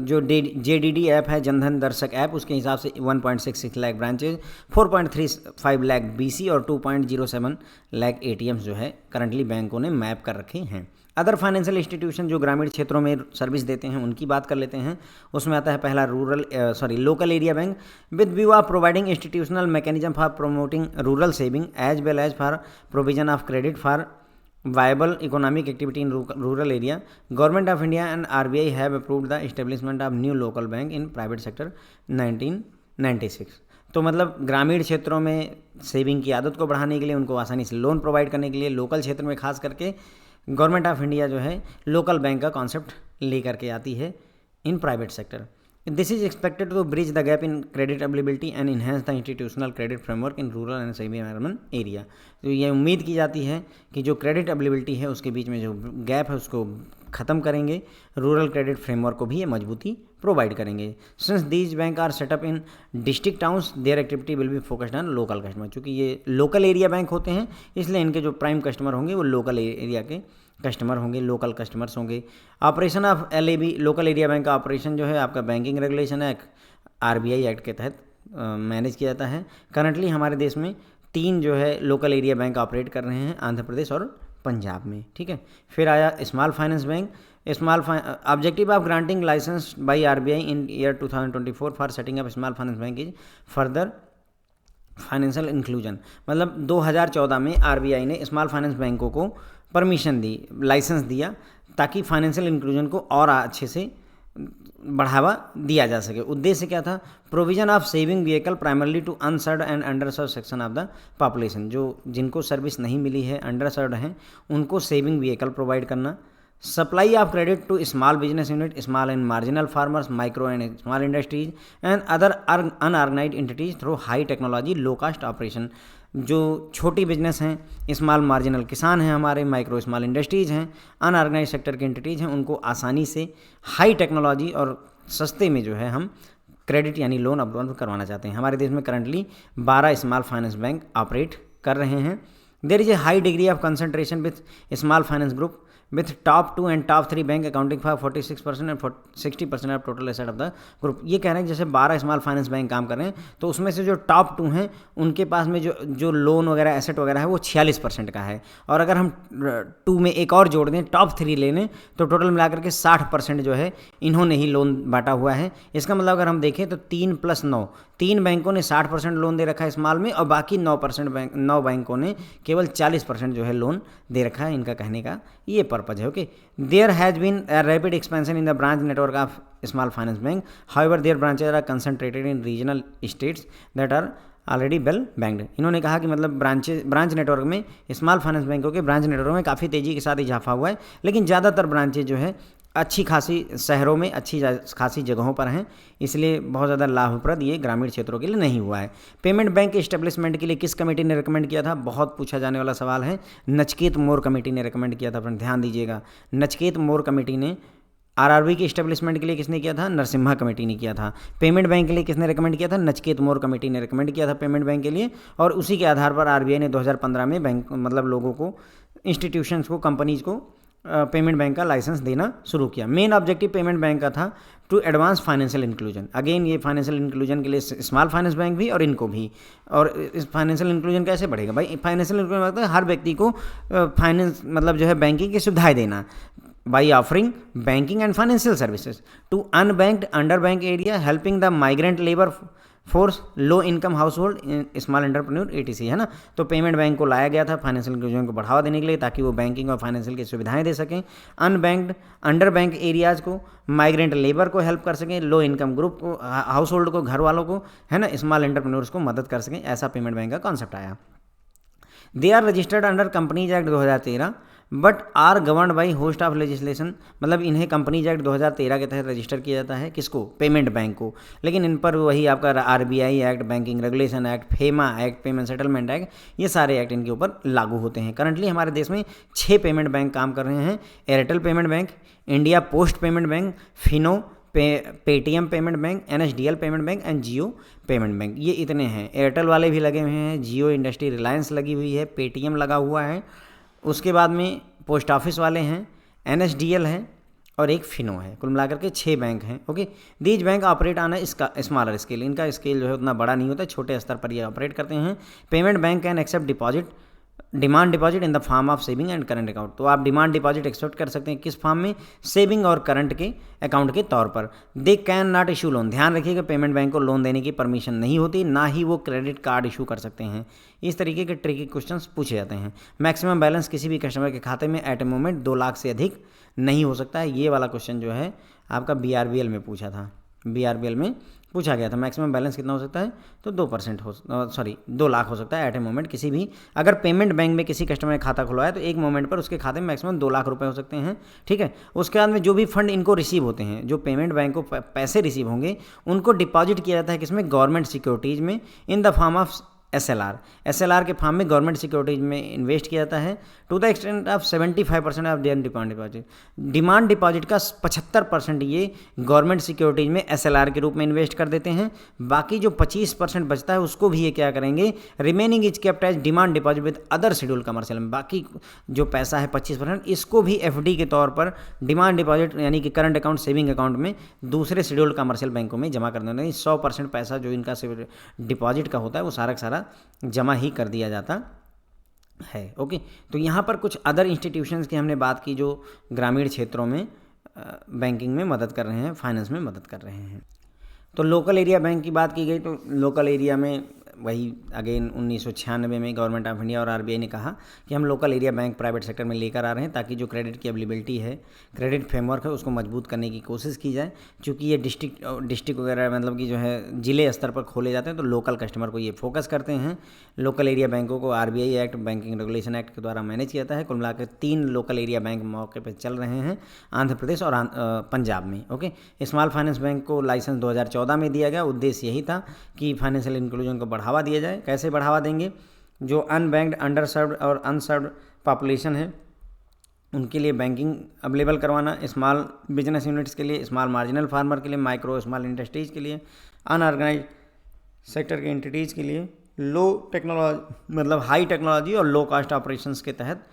जो JDD ऐप है, जनधन दर्शक ऐप, उसके हिसाब से 1.66 लाख ब्रांचेज, 4.35 लाख BC और 2.07 लाख ATMs जो है करंटली बैंकों ने मैप कर रखे हैं। अदर फाइनेंशियल इंस्टीट्यूशन जो ग्रामीण क्षेत्रों में सर्विस देते हैं उनकी बात कर लेते हैं। उसमें आता है पहला local area bank with view of providing institutional mechanism for promoting rural saving as well as for provision of credit for viable economic activity in rural area. Government of India and RBI have approved the establishment of new local bank in private sector 1996. तो मतलब ग्रामीण क्षेत्रों में सेविंग की आदत को बढ़ाने के लिए, उनको आसानी से लोन प्रोवाइड करने के लिए लोकल क्षेत्र में खास करके गवर्नमेंट ऑफ इंडिया जो है लोकल बैंक का कॉन्सेप्ट लेकर के आती है in private sector. This is expected to bridge the gap in credit availability and enhance the institutional credit framework in rural and semi urban area. तो ये उम्मीद की जाती है कि जो क्रेडिट अवेलेबिलिटी है उसके बीच में जो गैप है उसको ख़त्म करेंगे, रूरल क्रेडिट फ्रेमवर्क को भी ये मजबूती प्रोवाइड करेंगे। Since these bank are set up in district towns their activity will be focused on local customer. चूँकि ये लोकल एरिया बैंक होते हैं इसलिए इनके जो प्राइम कस्टमर होंगे वो लोकल एरिया के कस्टमर होंगे, लोकल कस्टमर्स होंगे। Operation of LAB local area bank का ऑपरेशन जो है आपका banking regulation act RBI act के तहत मैनेज किया जाता है। करंटली हमारे देश में 3 जो है लोकल एरिया बैंक ऑपरेट कर रहे हैं, आंध्र प्रदेश और पंजाब में। ठीक है, फिर आया small finance bank. Objective of granting licence by RBI in year 2024 for setting up small finance bank is further financial inclusion. मतलब 2014 में RBI ने स्मॉल फाइनेंस बैंकों को परमिशन दी, लाइसेंस दिया ताकि फाइनेंशियल इंक्लूजन को और अच्छे से बढ़ावा दिया जा सके। उद्देश्य क्या था? Provision of saving vehicle primarily to unserved and underserved section of the population. जो जिनको सर्विस नहीं मिली है, अंडरसर्व्ड हैं, उनको सेविंग व्हीकल प्रोवाइड करना। Supply of credit to small business unit, small and marginal farmers, micro and small industries and other unorganised entities through high technology low cost operation. जो छोटी बिजनेस हैं, स्मॉल मार्जिनल किसान हैं हमारे, माइक्रो स्मॉल इंडस्ट्रीज़ हैं, अनऑर्गेनाइज सेक्टर के एंटिटीज़ हैं, उनको आसानी से हाई टेक्नोलॉजी और सस्ते में जो है हम क्रेडिट यानी लोन अप्रूवल करवाना चाहते हैं। हमारे देश में currently 12 small finance bank operate कर रहे हैं। There is a high degree of concentration with small finance group with top 2 and top 3 bank accounting for 46% and 60% of total asset of the group. ये कह रहे हैं जैसे 12 स्मॉल फाइनेंस बैंक काम कर रहे हैं, तो उसमें से जो टॉप 2 हैं उनके पास में जो लोन वगैरह एसेट वगैरह है वो 46% का है, और अगर हम 2 में एक और जोड़ दें, टॉप 3 ले लें, तो टोटल मिलाकर के 60% जो है इन्होंने ही लोन बांटा हुआ है। इसका मतलब अगर हम देखें तो 3 + 9, 3 बैंकों ने 60% लोन दे रखा है स्मॉल में, और बाकी 9 बैंकों ने केवल 40% जो है लोन दे रखा है। इनका कहने का ये पर्पज है। Okay, there has been a rapid expansion in the branch network of small finance bank, however their branches are concentrated in regional states that are already well banked. इन्होंने कहा कि मतलब ब्रांच नेटवर्क में स्मॉल फाइनेंस बैंकों के ब्रांच नेटवर्क में काफ़ी तेज़ी के साथ इजाफा हुआ है, लेकिन ज़्यादातर ब्रांचेज जो है अच्छी खासी शहरों में अच्छी खासी जगहों पर हैं, इसलिए बहुत ज़्यादा लाभप्रद ये ग्रामीण क्षेत्रों के लिए नहीं हुआ है। पेमेंट बैंक के इस्टेब्लिशमेंट के लिए किस कमेटी ने रिकमेंड किया था? बहुत पूछा जाने वाला सवाल है। नचकेत मोर कमेटी ने रिकमेंड किया था, फ्रेंड ध्यान दीजिएगा। नचकेत मोर कमेटी ने। आरआरबी के इस्टेब्लिशमेंट के लिए किसने किया था? नरसिम्हा कमेटी ने किया था। पेमेंट बैंक के लिए किसने रिकमेंड किया था? नचकेत मोर कमेटी ने रिकमेंड किया था पेमेंट बैंक के लिए, और उसी के आधार पर आरबीआई ने 2015 में बैंक मतलब लोगों को, इंस्टीट्यूशंस को, कंपनीज को पेमेंट बैंक का लाइसेंस देना शुरू किया। मेन ऑब्जेक्टिव पेमेंट बैंक का था to advance financial inclusion. Again ये फाइनेंशियल इंक्लूजन के लिए स्मॉल फाइनेंस बैंक भी और इनको भी। और इस फाइनेंशियल इंक्लूजन कैसे बढ़ेगा भाई? फाइनेंशियल इंक्लूजन मतलब हर व्यक्ति को फाइनेंस मतलब जो है बैंकिंग की सुविधाएं देना, by offering banking and financial services to unbanked underbanked area, helping the migrant labor force, low income household, small entrepreneur etc, है ना। तो पेमेंट बैंक को लाया गया था फाइनेंशियल इंक्लूजन को बढ़ावा देने के लिए, ताकि वो बैंकिंग और फाइनेंशियल की सुविधाएं दे सकें, अनबैंक्ड अंडर बैंक एरियाज़ को, माइग्रेंट लेबर को हेल्प कर सकें, लो इनकम ग्रुप को, हाउस होल्ड को, घर वालों को, है ना, स्मॉल एंटरप्रेन्योर्स को मदद कर सकें। ऐसा पेमेंट बैंक का कॉन्सेप्ट आया। They are registered under companies act 2013 but are governed by host of legislation. मतलब इन्हें कंपनीज एक्ट 2013 के तहत रजिस्टर किया जाता है, किसको? पेमेंट बैंक को। लेकिन इन पर वही आपका RBI act, banking regulation act, FEMA act, payment settlement act, ये सारे एक्ट इनके ऊपर लागू होते हैं। करंटली हमारे देश में 6 पेमेंट बैंक काम कर रहे हैं। Airtel payment bank, India post payment bank, Fino, Paytm payment bank, NSDL payment bank and Jio payment bank. ये इतने हैं। एयरटेल वाले भी लगे हुए हैं, जियो इंडस्ट्री रिलायंस लगी हुई है, पेटीएम लगा हुआ है, उसके बाद में पोस्ट ऑफिस वाले हैं, एनएसडीएल है और एक फिनो है। कुल मिलाकर के 6 बैंक हैं। Okay, these bank operate on इसका स्मॉलर स्केल। इनका स्केल जो है उतना बड़ा नहीं होता, छोटे स्तर पर ये ऑपरेट करते हैं। Payment bank can accept deposit, demand deposit in the form of saving and current account. तो आप डिमांड डिपॉजिट एक्सेप्ट कर सकते हैं किस फॉर्म में? सेविंग और करंट के अकाउंट के तौर पर। They can not issue loan. ध्यान रखिएगा, पेमेंट बैंक को लोन देने की परमिशन नहीं होती, ना ही वो क्रेडिट कार्ड इशू कर सकते हैं। इस तरीके के ट्रिकी क्वेश्चंस पूछे जाते हैं। मैक्सिमम बैलेंस किसी भी कस्टमर के खाते में एट ए मोमेंट 2 लाख से अधिक नहीं हो सकता है। ये वाला क्वेश्चन जो है आपका बीआरबीएल में पूछा था, बीआरबीएल में पूछा गया था। मैक्सिमम बैलेंस कितना हो सकता है? तो 2 लाख हो सकता है एट ए मोमेंट। किसी भी अगर पेमेंट बैंक में किसी कस्टमर ने खाता खुलवाया तो एक मोमेंट पर उसके खाते में मैक्सिमम 2 लाख रुपए हो सकते हैं। ठीक है, उसके बाद में जो भी फंड इनको रिसीव होते हैं, जो पेमेंट बैंक को पैसे रिसीव होंगे, उनको डिपॉजिट किया जाता है किसमें? गवर्नमेंट सिक्योरिटीज़ में, in the form of SLR के फॉर्म में गवर्नमेंट सिक्योरिटीज में इन्वेस्ट किया जाता है to the extent of 75% of their demand deposit. Demand deposit का 75% ये गवर्नमेंट सिक्योरिटीज में एसएलआर के रूप में इन्वेस्ट कर देते हैं। बाकी जो 25% बचता है उसको भी ये क्या करेंगे? Remaining is kept as demand deposit with other schedule commercial में। बाकी जो पैसा है 25%, इसको भी एफडी के तौर पर डिमांड डिपॉजिट यानी कि करंट अकाउंट, सेविंग अकाउंट में दूसरे शेड्यूल कमर्शियल बैंकों में जमा कर देना। 100% पैसा जो इनका डिपॉजिट का होता है वो सारा का सारा जमा ही कर दिया जाता है। ओके, तो यहाँ पर कुछ अदर इंस्टीट्यूशंस की हमने बात की जो ग्रामीण क्षेत्रों में बैंकिंग में मदद कर रहे हैं, फाइनेंस में मदद कर रहे हैं। तो लोकल एरिया बैंक की बात की गई, तो लोकल एरिया में वही अगेन 1996 में गवर्नमेंट ऑफ इंडिया और आरबीआई ने कहा कि हम local area bank private sector में लेकर आ रहे हैं ताकि जो क्रेडिट की अवेलेबिलिटी है, क्रेडिट फ्रेमवर्क है, उसको मजबूत करने की कोशिश की जाए। चूँकि ये डिस्ट्रिक्ट वगैरह मतलब कि जो है जिले स्तर पर खोले जाते हैं, तो लोकल कस्टमर को ये फोकस करते हैं। लोकल एरिया बैंकों को RBI act, banking regulation act के द्वारा मैनेज किया जाता है। कुल मिलाकर 3 लोकल एरिया बैंक मौके पर चल रहे हैं आंध्र प्रदेश और पंजाब में। ओके, स्मॉल फाइनेंस बैंक को लाइसेंस 2014 में दिया गया। उद्देश्य यही था कि फाइनेंशियल इंक्लूजन को बढ़ावा दिया जाए। कैसे बढ़ावा देंगे? जो अनबैंक्ड, अंडरसर्व्ड और अनसर्व्ड पॉपुलेशन है उनके लिए बैंकिंग अवेलेबल करवाना, स्मॉल बिजनेस यूनिट्स के लिए, स्मॉल मार्जिनल फार्मर के लिए, माइक्रो स्मॉल इंडस्ट्रीज़ के लिए, अनऑर्गेनाइज सेक्टर के एंटिटीज़ के लिए, लो टेक्नोलॉजी मतलब हाई टेक्नोलॉजी और लो कॉस्ट ऑपरेशंस के तहत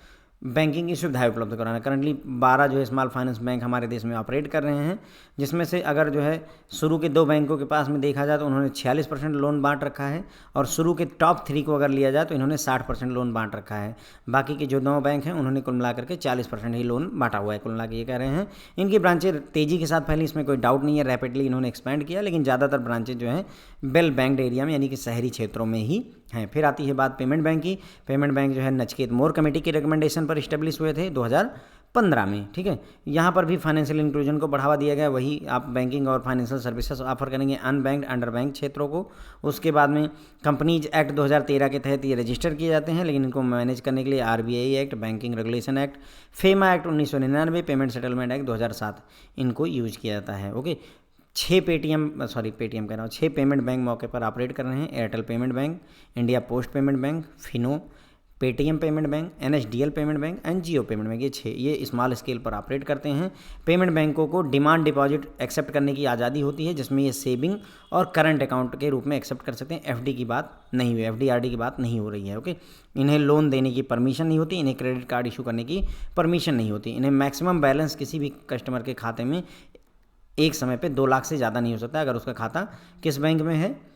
बैंकिंग की सुविधाएं उपलब्ध कराना। करंटली 12 जो है स्मॉल फाइनेंस बैंक हमारे देश में ऑपरेट कर रहे हैं, जिसमें से अगर जो है शुरू के 2 बैंकों के पास में देखा जाए तो उन्होंने 46% लोन बांट रखा है, और शुरू के टॉप 3 को अगर लिया जाए तो इन्होंने 60% लोन बांट रखा है। बाकी के जो 9 बैंक हैं उन्होंने कुल मिला करके 40% ही लोन बांटा हुआ है, कुल मिला के ये कह रहे हैं। इनकी ब्रांचें तेज़ी के साथ फैली, इसमें कोई डाउट नहीं है, रैपिडली इन्होंने एक्सपेंड किया, लेकिन ज़्यादातर ब्रांचेज जो हैं वेल बैंक्ड एरिया में यानी कि शहरी क्षेत्रों में ही हैं। फिर आती है बात पेमेंट बैंक की। पेमेंट बैंक जो है नचिकेत मोर कमेटी की रिकमेंडेशन पर इस्टेब्लिश हुए थे 2015 में, ठीक है। यहाँ पर भी फाइनेंशियल इंक्लूजन को बढ़ावा दिया गया, वही आप बैंकिंग और फाइनेंशियल सर्विसेज ऑफर करेंगे अनबैंक्ड अंडर बैंक क्षेत्रों को। उसके बाद में कंपनीज एक्ट 2013 के तहत ये रजिस्टर किए जाते हैं, लेकिन इनको मैनेज करने के लिए RBI act, banking regulation act, FEMA act 1999, payment settlement act 2007 इनको यूज किया जाता है। ओके, 6 पेटीएम कह रहा हूँ, 6 पेमेंट बैंक मौके पर ऑपरेट कर रहे हैं। Airtel payment bank, India post payment bank, Fino, Paytm payment bank, NSDL payment bank and Jio payment bank, ये 6 ये स्मॉल स्केल पर ऑपरेट करते हैं। पेमेंट बैंकों को डिमांड डिपॉजिट एक्सेप्ट करने की आज़ादी होती है, जिसमें ये सेविंग और करंट अकाउंट के रूप में एक्सेप्ट कर सकते हैं। FD की बात नहीं हुई, FD/RD की बात नहीं हो रही है। ओके, इन्हें लोन देने की परमिशन नहीं होती, इन्हें क्रेडिट कार्ड इशू करने की परमिशन नहीं होती, इन्हें मैक्सिमम बैलेंस किसी भी कस्टमर के खाते में एक समय पे 2 लाख से ज़्यादा नहीं हो सकता अगर उसका खाता किस बैंक में है,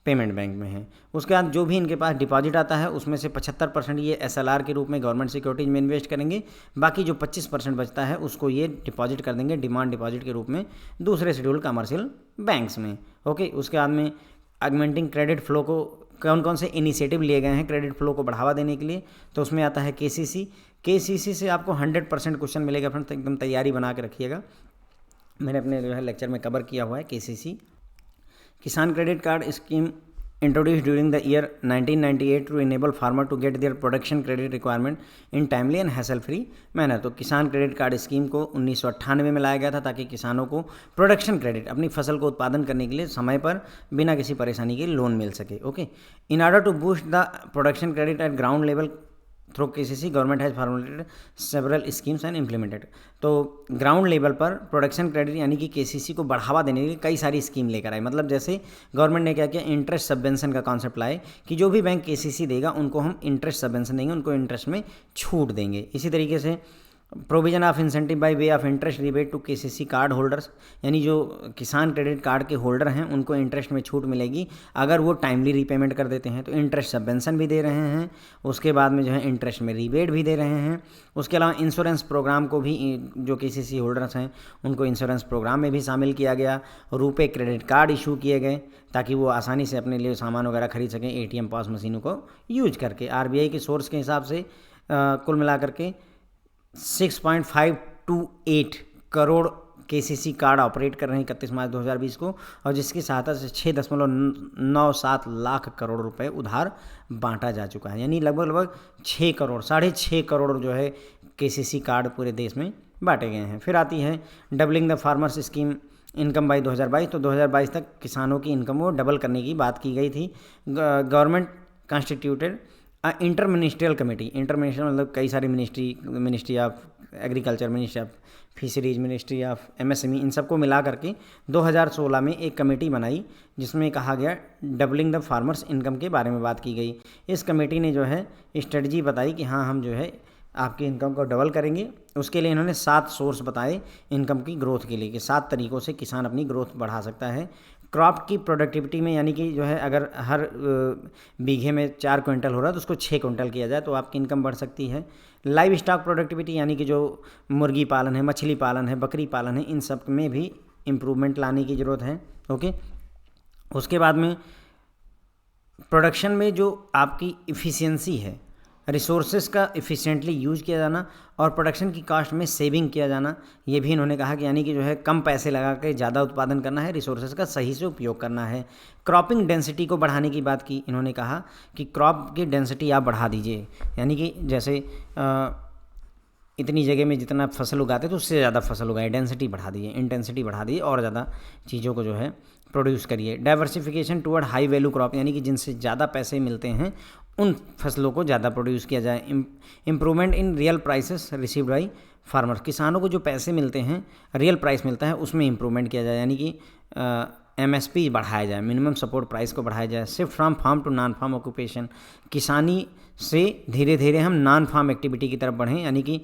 पेमेंट बैंक में है। उसके बाद जो भी इनके पास डिपॉजिट आता है उसमें से 75% ये SLR के रूप में गवर्नमेंट सिक्योरिटीज में इन्वेस्ट करेंगे, बाकी जो 25% बचता है उसको ये डिपॉजिट कर देंगे डिमांड डिपॉजिट के रूप में दूसरे शेड्यूल कमर्शियल बैंक्स में। ओके, उसके बाद में ऑगमेंटिंग क्रेडिट फ्लो को कौन कौन से इनिशिएटिव लिए गए हैं क्रेडिट फ्लो को बढ़ावा देने के लिए, तो उसमें आता है KCC से आपको 100% क्वेश्चन मिलेगा फ्रेंड्स, एकदम तैयारी बना के रखिएगा। मैंने अपने जो है लेक्चर में कवर किया हुआ है KCC। Kisan credit card scheme introduce during the year 1998 to enable farmer to get their production credit requirement in timely and hassle free manner. तो किसान क्रेडिट कार्ड स्कीम को 1998 में लाया गया था ताकि किसानों को प्रोडक्शन क्रेडिट अपनी फसल को उत्पादन करने के लिए समय पर बिना किसी परेशानी के लोन मिल सके। Okay, in order to boost the production credit at ground level through KCC government has formulated several schemes and implemented. तो ग्राउंड लेवल पर प्रोडक्शन क्रेडिट यानी कि KCC को बढ़ावा देने के लिए कई सारी स्कीम लेकर आई। मतलब जैसे गवर्नमेंट ने क्या किया, इंटरेस्ट सबवेंशन का कॉन्सेप्ट लाए कि जो भी बैंक KCC देगा उनको हम इंटरेस्ट सबवेंशन देंगे, उनको इंटरेस्ट में छूट देंगे। इसी तरीके से provision of incentive by way of interest rebate to KCC card holders, यानी जो किसान क्रेडिट कार्ड के होल्डर हैं उनको इंटरेस्ट में छूट मिलेगी अगर वो टाइमली रीपेमेंट कर देते हैं, तो इंटरेस्ट सबवेंशन भी दे रहे हैं, उसके बाद में जो है इंटरेस्ट में रिबेट भी दे रहे हैं। उसके अलावा इंश्योरेंस प्रोग्राम को भी जो KCC होल्डर्स हैं उनको इंश्योरेंस प्रोग्राम में भी शामिल किया गया। रुपे क्रेडिट कार्ड इशू किए गए ताकि वो आसानी से अपने लिए सामान वगैरह खरीद सकें ATM पास मशीनों को यूज करके। RBI के सोर्स के हिसाब से कुल मिला करके 6.528 करोड़ KCC कार्ड ऑपरेट कर रहे हैं 31 मार्च 2020 को, और जिसकी सहायता से 6.97 लाख करोड़ रुपए उधार बांटा जा चुका है। यानी लगभग 6 करोड़ 6.5 करोड़ जो है KCC कार्ड पूरे देश में बांटे गए हैं। फिर आती है doubling the farmers scheme income by 2022। तो 2022 तक किसानों की इनकम को डबल करने की बात की गई थी। Government constituted inter ministerial committee, inter ministerial मतलब कई सारी ministry of agriculture, ministry of fisheries, ministry of MSME, इन सबको मिला करके 2016 में एक कमेटी बनाई जिसमें कहा गया डबलिंग द फार्मर्स इनकम के बारे में बात की गई। इस कमेटी ने जो है स्ट्रेटजी बताई कि हाँ हम जो है आपकी इनकम को डबल करेंगे। उसके लिए इन्होंने 7 सोर्स बताए इनकम की ग्रोथ के लिए कि 7 तरीक़ों से किसान अपनी ग्रोथ बढ़ा सकता है। क्रॉप की प्रोडक्टिविटी में, यानी कि जो है अगर हर बीघे में 4 क्विंटल हो रहा है तो उसको 6 क्विंटल किया जाए तो आपकी इनकम बढ़ सकती है। लाइव स्टॉक प्रोडक्टिविटी यानी कि जो मुर्गी पालन है, मछली पालन है, बकरी पालन है, इन सब में भी इम्प्रूवमेंट लाने की ज़रूरत है। ओके, उसके बाद में प्रोडक्शन में जो आपकी इफ़िशियंसी है, रिसोर्सेज का इफ़िशिएंटली यूज किया जाना और प्रोडक्शन की कॉस्ट में सेविंग किया जाना, ये भी इन्होंने कहा कि यानी कि जो है कम पैसे लगा के ज़्यादा उत्पादन करना है, रिसोर्सेज का सही से उपयोग करना है। क्रॉपिंग डेंसिटी को बढ़ाने की बात की इन्होंने, कहा कि क्रॉप की डेंसिटी आप बढ़ा दीजिए, यानी कि जैसे इतनी जगह में जितना फसल उगाते तो उससे ज़्यादा फसल उगाए, डेंसिटी बढ़ा दीजिए, इंटेंसिटी बढ़ा दीजिए और ज़्यादा चीज़ों को जो है प्रोड्यूस करिए। Diversification toward high value crop, यानी कि जिनसे ज़्यादा पैसे मिलते हैं उन फसलों को ज़्यादा प्रोड्यूस किया जाए। Improvement in real prices received by farmers, किसानों को जो पैसे मिलते हैं, रियल प्राइस मिलता है, उसमें इम्प्रूवमेंट किया जाए, यानी कि MSP बढ़ाया जाए, मिनिमम सपोर्ट प्राइस को बढ़ाया जाए। Shift from farm to non farm occupation, किसानी से धीरे धीरे हम नॉन फार्म एक्टिविटी की तरफ बढ़ें, यानी कि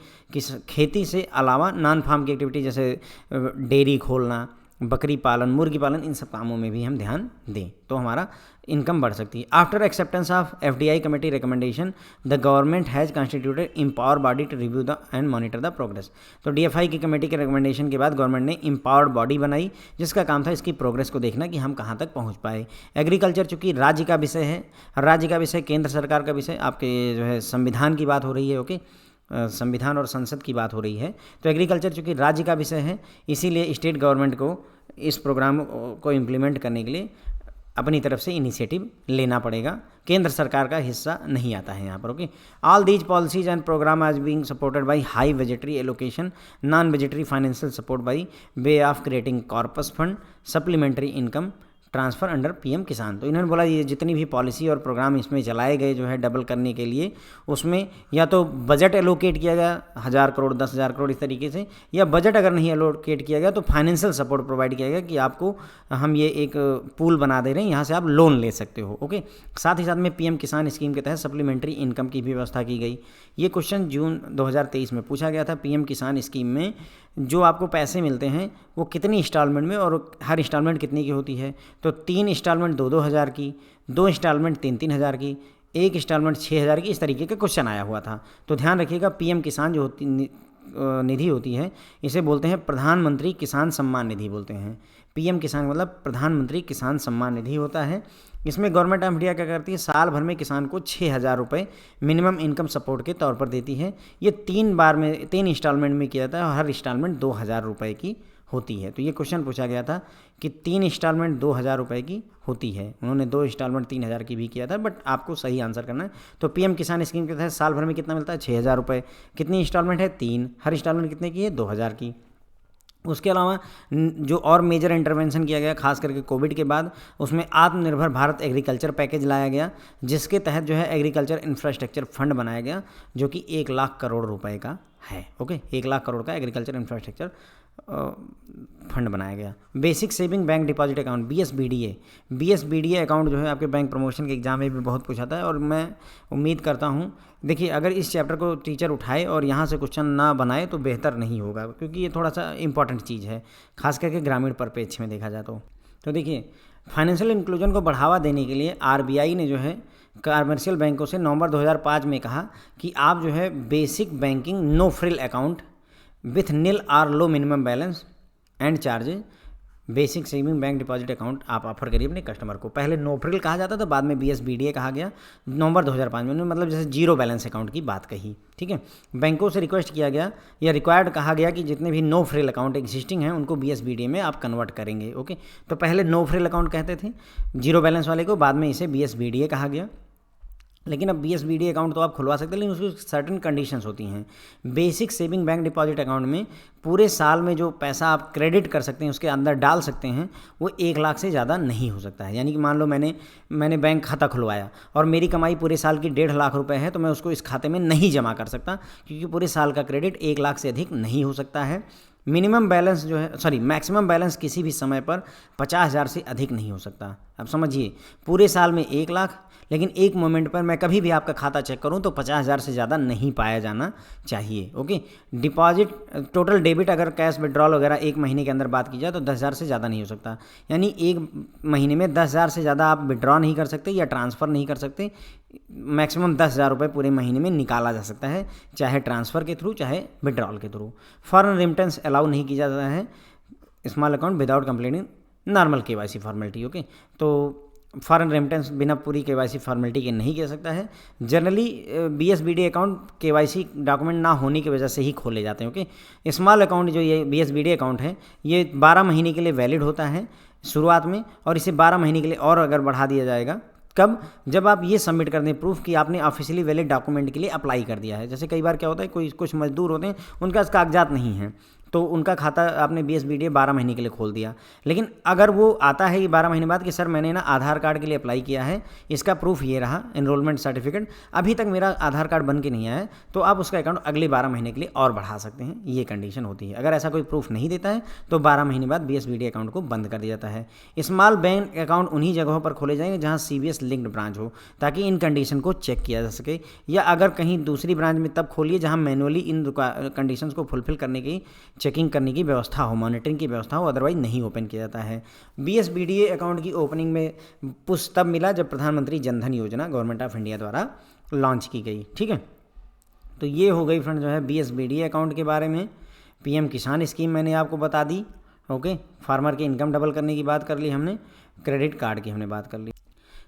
खेती से अलावा नॉन फार्म की एक्टिविटी जैसे डेयरी खोलना, बकरी पालन, मुर्गी पालन, इन सब कामों में भी हम ध्यान दें तो हमारा इनकम बढ़ सकती है। After acceptance of FDI committee recommendation, the government has constituted empower body to review the and monitor the progress. तो DFI की कमेटी के रिकमेंडेशन के बाद गवर्नमेंट ने एम्पावर्ड बॉडी बनाई जिसका काम था इसकी प्रोग्रेस को देखना कि हम कहाँ तक पहुँच पाए। एग्रीकल्चर चूँकि राज्य का विषय है, राज्य का विषय, केंद्र सरकार का विषय, आपके जो है संविधान की बात हो रही है, ओके, संविधान और संसद की बात हो रही है, तो एग्रीकल्चर चूँकि राज्य का विषय है इसीलिए स्टेट गवर्नमेंट को इस प्रोग्राम को इम्प्लीमेंट करने के लिए अपनी तरफ से इनिशिएटिव लेना पड़ेगा, केंद्र सरकार का हिस्सा नहीं आता है यहाँ पर, okay. All these policies and programme are being supported by high वेजेटरी allocation, non वेजेटरी financial support bye way of creating corpus fund, supplementary income transfer under PM किसान। तो इन्होंने बोला ये जितनी भी पॉलिसी और प्रोग्राम इसमें चलाए गए जो है डबल करने के लिए, उसमें या तो बजट एलोकेट किया गया 1000 करोड़ 10,000 करोड़ इस तरीके से, या बजट अगर नहीं एलोकेट किया गया तो फाइनेंशियल सपोर्ट प्रोवाइड किया गया कि आपको हम ये एक पूल बना दे रहे हैं, यहाँ से आप लोन ले सकते हो, ओके। साथ ही साथ में PM किसान स्कीम के तहत सप्लीमेंट्री इनकम की भी व्यवस्था की गई। ये क्वेश्चन जून 2023 में पूछा गया था। PM किसान स्कीम में जो आपको पैसे मिलते हैं वो कितनी इंस्टॉलमेंट में और हर इंस्टॉलमेंट कितने की होती है, तो 3 इंस्टॉलमेंट 2-2 हज़ार की, 2 इंस्टॉलमेंट 3-3 हज़ार की, 1 इंस्टॉलमेंट 6 हज़ार की, इस तरीके का क्वेश्चन आया हुआ था। तो ध्यान रखिएगा PM किसान जो निधि होती है इसे बोलते हैं प्रधानमंत्री किसान सम्मान निधि बोलते हैं। PM किसान मतलब प्रधानमंत्री किसान सम्मान निधि होता है। इसमें गवर्नमेंट ऑफ इंडिया क्या करती है, साल भर में किसान को 6,000 रुपये मिनिमम इनकम सपोर्ट के तौर पर देती है। ये 3 इंस्टॉलमेंट में किया जाता है और हर इंस्टॉलमेंट 2,000 रुपये की होती है। तो ये क्वेश्चन पूछा गया था कि 3 इंस्टॉलमेंट 2,000 रुपये की होती है, उन्होंने 2 इंस्टॉलमेंट 3,000 की भी किया था, बट आपको सही आंसर करना है। तो PM किसान स्कीम के तहत साल भर में कितना मिलता है, 6,000 रुपये। कितनी इंस्टॉलमेंट है, 3, हर इंस्टॉलमेंट कितने की है, 2,000 की। उसके अलावा जो और मेजर इंटरवेंशन किया गया खास करके कोविड के बाद, उसमें आत्मनिर्भर भारत एग्रीकल्चर पैकेज लाया गया जिसके तहत जो है एग्रीकल्चर इंफ्रास्ट्रक्चर फंड बनाया गया जो कि 1 लाख करोड़ रुपए का है, ओके। 1 लाख करोड़ का एग्रीकल्चर इंफ्रास्ट्रक्चर फंड बनाया गया। Basic saving bank deposit account BSBDA account जो है आपके बैंक प्रमोशन के एग्जाम में भी बहुत पूछा था और मैं उम्मीद करता हूँ, देखिए अगर इस चैप्टर को टीचर उठाए और यहाँ से क्वेश्चन ना बनाए तो बेहतर नहीं होगा, क्योंकि ये थोड़ा सा इंपॉर्टेंट चीज़ है खास करके ग्रामीण परिप्रेक्ष्य में देखा जाए तो देखिए फाइनेंशियल इंक्लूजन को बढ़ावा देने के लिए RBI ने जो है कमर्शियल बैंकों से नवंबर 2005 में कहा कि आप जो है basic banking no frill account with nil or low minimum balance and charges basic saving bank deposit account आप ऑफर करिए अपने कस्टमर को। पहले नो फ्रिल कहा जाता था, बाद में BSBDA कहा गया नवंबर 2005 में, मतलब जैसे जीरो बैलेंस अकाउंट की बात कही, ठीक है। बैंकों से रिक्वेस्ट किया गया या रिक्वायर्ड कहा गया कि जितने भी नो फ्रिल अकाउंट एग्जिस्टिंग हैं उनको BSBDA में आप कन्वर्ट करेंगे, ओके। तो पहले नो फ्रिल अकाउंट कहते थे जीरो बैलेंस वाले को, बाद में इसे BSBDA कहा गया। लेकिन अब BSBDA अकाउंट तो आप खुलवा सकते हैं, लेकिन उसकी सर्टेन कंडीशंस होती हैं। Basic saving bank deposit account में पूरे साल में जो पैसा आप क्रेडिट कर सकते हैं उसके अंदर डाल सकते हैं वो 1 लाख से ज़्यादा नहीं हो सकता है। यानी कि मान लो मैंने बैंक खाता खुलवाया और मेरी कमाई पूरे साल की 1.5 लाख रुपए है, तो मैं उसको इस खाते में नहीं जमा कर सकता क्योंकि पूरे साल का क्रेडिट 1 लाख से अधिक नहीं हो सकता है। मिनिमम बैलेंस जो है मैक्सिमम बैलेंस किसी भी समय पर 50,000 से अधिक नहीं हो सकता। अब समझिए पूरे साल में 1 लाख, लेकिन एक मोमेंट पर मैं कभी भी आपका खाता चेक करूं तो 50,000 से ज़्यादा नहीं पाया जाना चाहिए, ओके। डिपॉजिट टोटल डेबिट अगर कैश विड्रॉल वगैरह 1 महीने के अंदर बात की जाए तो 10,000 से ज़्यादा नहीं हो सकता। यानी 1 महीने में 10,000 से ज़्यादा आप विड्रॉ नहीं कर सकते या ट्रांसफ़र नहीं कर सकते। मैक्सिमम 10,000 रुपये पूरे महीने में निकाला जा सकता है, चाहे ट्रांसफ़र के थ्रू चाहे विड्रॉल के थ्रू। फॉरेन रेमिटेंस अलाउ नहीं की जाता है small account without completing normal KYC formality, okay. तो फॉरेन रेमिटेंस बिना पूरी KYC फॉर्मेलिटी के नहीं किया सकता है। Generally BSBDA account KYC document ना होने की वजह से ही खोले जाते हैं, ओके। स्मॉल अकाउंट जो ये BSBDA अकाउंट है ये 12 महीने के लिए वैलिड होता है शुरुआत में, और इसे 12 महीने के लिए और अगर बढ़ा दिया जाएगा। कब? जब आप ये सबमिट कर दें प्रूफ कि आपने ऑफिशियली वैलिड डॉक्यूमेंट के लिए अप्लाई कर दिया है। जैसे कई बार क्या होता है कुछ मजदूर होते हैं उनके पास कागजात नहीं हैं, तो उनका खाता आपने BSBDA 12 महीने के लिए खोल दिया। लेकिन अगर वो आता है कि 12 महीने बाद कि सर मैंने ना आधार कार्ड के लिए अप्लाई किया है, इसका प्रूफ ये रहा, एनरोलमेंट सर्टिफिकेट, अभी तक मेरा आधार कार्ड बन के नहीं आया है, तो आप उसका अकाउंट अगले 12 महीने के लिए और बढ़ा सकते हैं, ये कंडीशन होती है। अगर ऐसा कोई प्रूफ नहीं देता है तो 12 महीने बाद BSBDA अकाउंट को बंद कर दिया जाता है। स्मॉल बैंक अकाउंट उन्हीं जगहों पर खोले जाएंगे जहाँ CBS लिंक्ड ब्रांच हो, ताकि इन कंडीशन को चेक किया जा सके, या अगर कहीं दूसरी ब्रांच में तब खोलिए जहाँ मैनुअली इन कंडीशंस को फुलफिल करने की चेकिंग करने की व्यवस्था हो, मॉनिटरिंग की व्यवस्था हो, अदरवाइज नहीं ओपन किया जाता है। BSBDA अकाउंट की ओपनिंग में पुश तब मिला जब प्रधानमंत्री जनधन योजना गवर्नमेंट ऑफ इंडिया द्वारा लॉन्च की गई। ठीक है, तो ये हो गई फ्रेंड जो है BSBDA अकाउंट के बारे में। PM किसान स्कीम मैंने आपको बता दी। ओके, फार्मर के इनकम डबल करने की बात कर ली हमने, क्रेडिट कार्ड की हमने बात कर ली।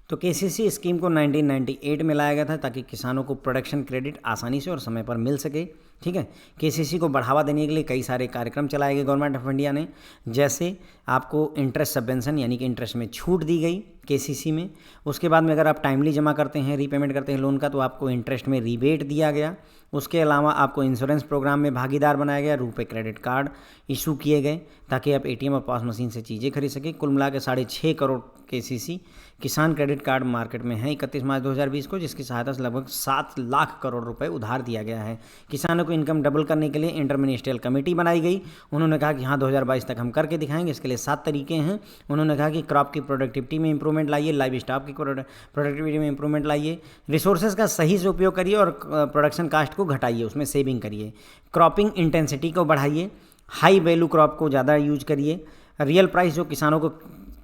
तो KCC स्कीम को 1998 में लाया गया था ताकि किसानों को प्रोडक्शन क्रेडिट आसानी से और समय पर मिल सके। ठीक है, KCC को बढ़ावा देने के लिए कई सारे कार्यक्रम चलाए गए गवर्नमेंट ऑफ इंडिया ने, जैसे आपको इंटरेस्ट सबवेंशन यानी कि इंटरेस्ट में छूट दी गई KCC में। उसके बाद में अगर आप टाइमली जमा करते हैं, रीपेमेंट करते हैं लोन का, तो आपको इंटरेस्ट में रिबेट दिया गया। उसके अलावा आपको इंश्योरेंस प्रोग्राम में भागीदार बनाया गया, रुपे क्रेडिट कार्ड इशू किए गए ताकि आप ATM और पास मशीन से चीज़ें खरीद सकें। कुल मिला के 6.5 crore KCC Kisan credit card market में है 31 मार्च 2020 को, जिसकी सहायता से लगभग 7 लाख करोड़ रुपए उधार दिया गया है। किसानों को इनकम डबल करने के लिए इंटर मिनिस्ट्रियल कमेटी बनाई गई। उन्होंने कहा कि हाँ 2022 तक हम करके दिखाएंगे। इसके लिए 7 तरीके हैं। उन्होंने कहा कि क्रॉप की प्रोडक्टिविटी में इंप्रूवमेंट लाइए, लाइव स्टॉक की प्रोडक्टिविटी में इंप्रूवमेंट लाइए, रिसोर्सेज का सही से उपयोग करिए और प्रोडक्शन कास्ट को घटाइए, उसमें सेविंग करिए, क्रॉपिंग इंटेंसिटी को बढ़ाइए, हाई वैल्यू क्रॉप को ज़्यादा यूज करिए, रियल प्राइस जो किसानों को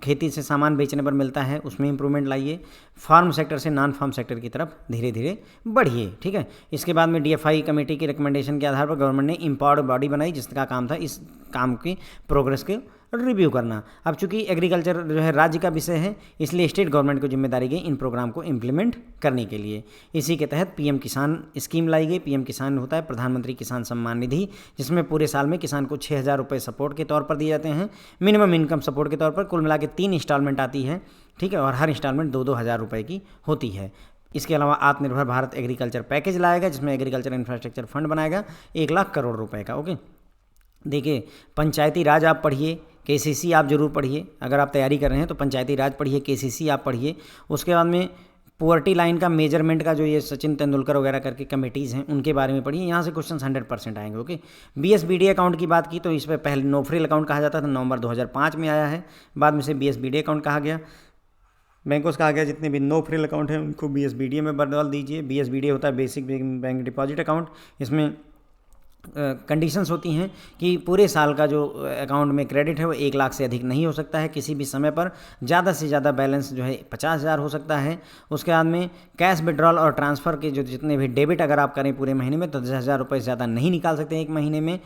खेती से सामान बेचने पर मिलता है उसमें इंप्रूवमेंट लाइए, फार्म सेक्टर से नॉन फार्म सेक्टर की तरफ धीरे धीरे बढ़िए। ठीक है, इसके बाद में DFI कमेटी की रिकमेंडेशन के आधार पर गवर्नमेंट ने इम्पावर्ड बॉडी बनाई जिसका काम था इस काम की प्रोग्रेस के रिव्यू करना। अब चूंकि एग्रीकल्चर जो है राज्य का विषय है, इसलिए स्टेट गवर्नमेंट को जिम्मेदारी गई इन प्रोग्राम को इम्प्लीमेंट करने के लिए। इसी के तहत PM किसान स्कीम लाई गई। PM किसान होता है प्रधानमंत्री किसान सम्मान निधि, जिसमें पूरे साल में किसान को 6,000 रुपये सपोर्ट के तौर पर दिए जाते हैं, मिनिमम इनकम सपोर्ट के तौर पर। कुल मिला के 3 इंस्टॉलमेंट आती है। ठीक है, और हर इंस्टॉलमेंट 2-2 हज़ार रुपये की होती है। इसके अलावा आत्मनिर्भर भारत एग्रीकल्चर पैकेज लाएगा, जिसमें एग्रीकल्चर इंफ्रास्ट्रक्चर फंड बनाएगा 1 लाख करोड़ रुपए का। ओके, देखिए पंचायती राज आप पढ़िए, KCC आप जरूर पढ़िए। अगर आप तैयारी कर रहे हैं तो पंचायती राज पढ़िए, KCC आप पढ़िए। उसके बाद में पुअर्टी लाइन का मेजरमेंट का जो ये सचिन तेंदुलकर वगैरह करके कमेटीज़ हैं उनके बारे में पढ़िए, यहाँ से क्वेश्चन 100% आएंगे। ओके, BSBDA अकाउंट की बात की तो इस पर पहले नो फ्रिल अकाउंट कहा जाता था, नवंबर 2005 में आया है। बाद में से BSBDA अकाउंट कहा गया। बैंकों से कहा गया जितने भी नो फ्रिल अकाउंट हैं उनको BSBDA में बदल दीजिए। BSBDA होता है बेसिक बैंक डिपॉजिट अकाउंट। इसमें कंडीशंस होती हैं कि पूरे साल का जो अकाउंट में क्रेडिट है वो 1 लाख से अधिक नहीं हो सकता है। किसी भी समय पर ज़्यादा से ज़्यादा बैलेंस जो है 50,000 हो सकता है। उसके बाद में कैश विड्रॉल और ट्रांसफ़र के जो जितने भी डेबिट अगर आप करें पूरे महीने में तो 10,000 रुपये से ज़्यादा नहीं निकाल सकते एक महीने में।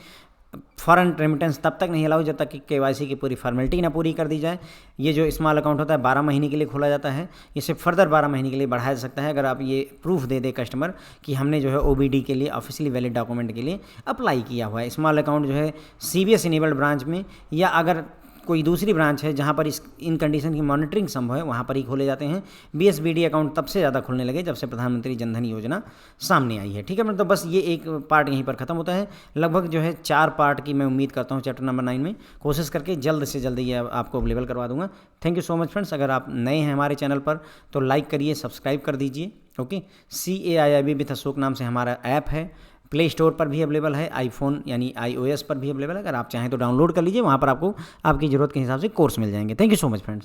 फॉरेन रेमिटेंस तब तक नहीं अलाउ जब तक कि KYC की पूरी फॉर्मेलिटी ना पूरी कर दी जाए। ये जो स्मॉल अकाउंट होता है 12 महीने के लिए खोला जाता है, इसे फर्दर 12 महीने के लिए बढ़ाया जा सकता है अगर आप ये प्रूफ दे दे कस्टमर कि हमने जो है OBD के लिए ऑफिशियली वैलिड डॉक्यूमेंट के लिए अप्लाई किया हुआ है। स्मॉल अकाउंट जो है CBS इनेबल्ड ब्रांच में या अगर कोई दूसरी ब्रांच है जहाँ पर इन कंडीशन की मॉनिटरिंग संभव है वहाँ पर ही खोले जाते हैं। BSBD अकाउंट तब से ज़्यादा खुलने लगे जब से प्रधानमंत्री जनधन योजना सामने आई है। ठीक है, मतलब बस ये एक पार्ट यहीं पर ख़त्म होता है। लगभग जो है 4 पार्ट की मैं उम्मीद करता हूँ चैप्टर नंबर 9 में कोशिश करके जल्द से जल्द ये आपको अवेलेबल करवा दूंगा। Thank you so much friends. अगर आप नए हैं हमारे चैनल पर तो लाइक करिए, सब्सक्राइब कर दीजिए। ओके, CAIIB विथ अशोक नाम से हमारा ऐप है, प्ले स्टोर पर भी अवेलेबल है, iPhone यानी iOS पर भी अवेलेबल है। अगर आप चाहें तो डाउनलोड कर लीजिए, वहाँ पर आपको आपकी ज़रूरत के हिसाब से कोर्स मिल जाएंगे। Thank you so much friends.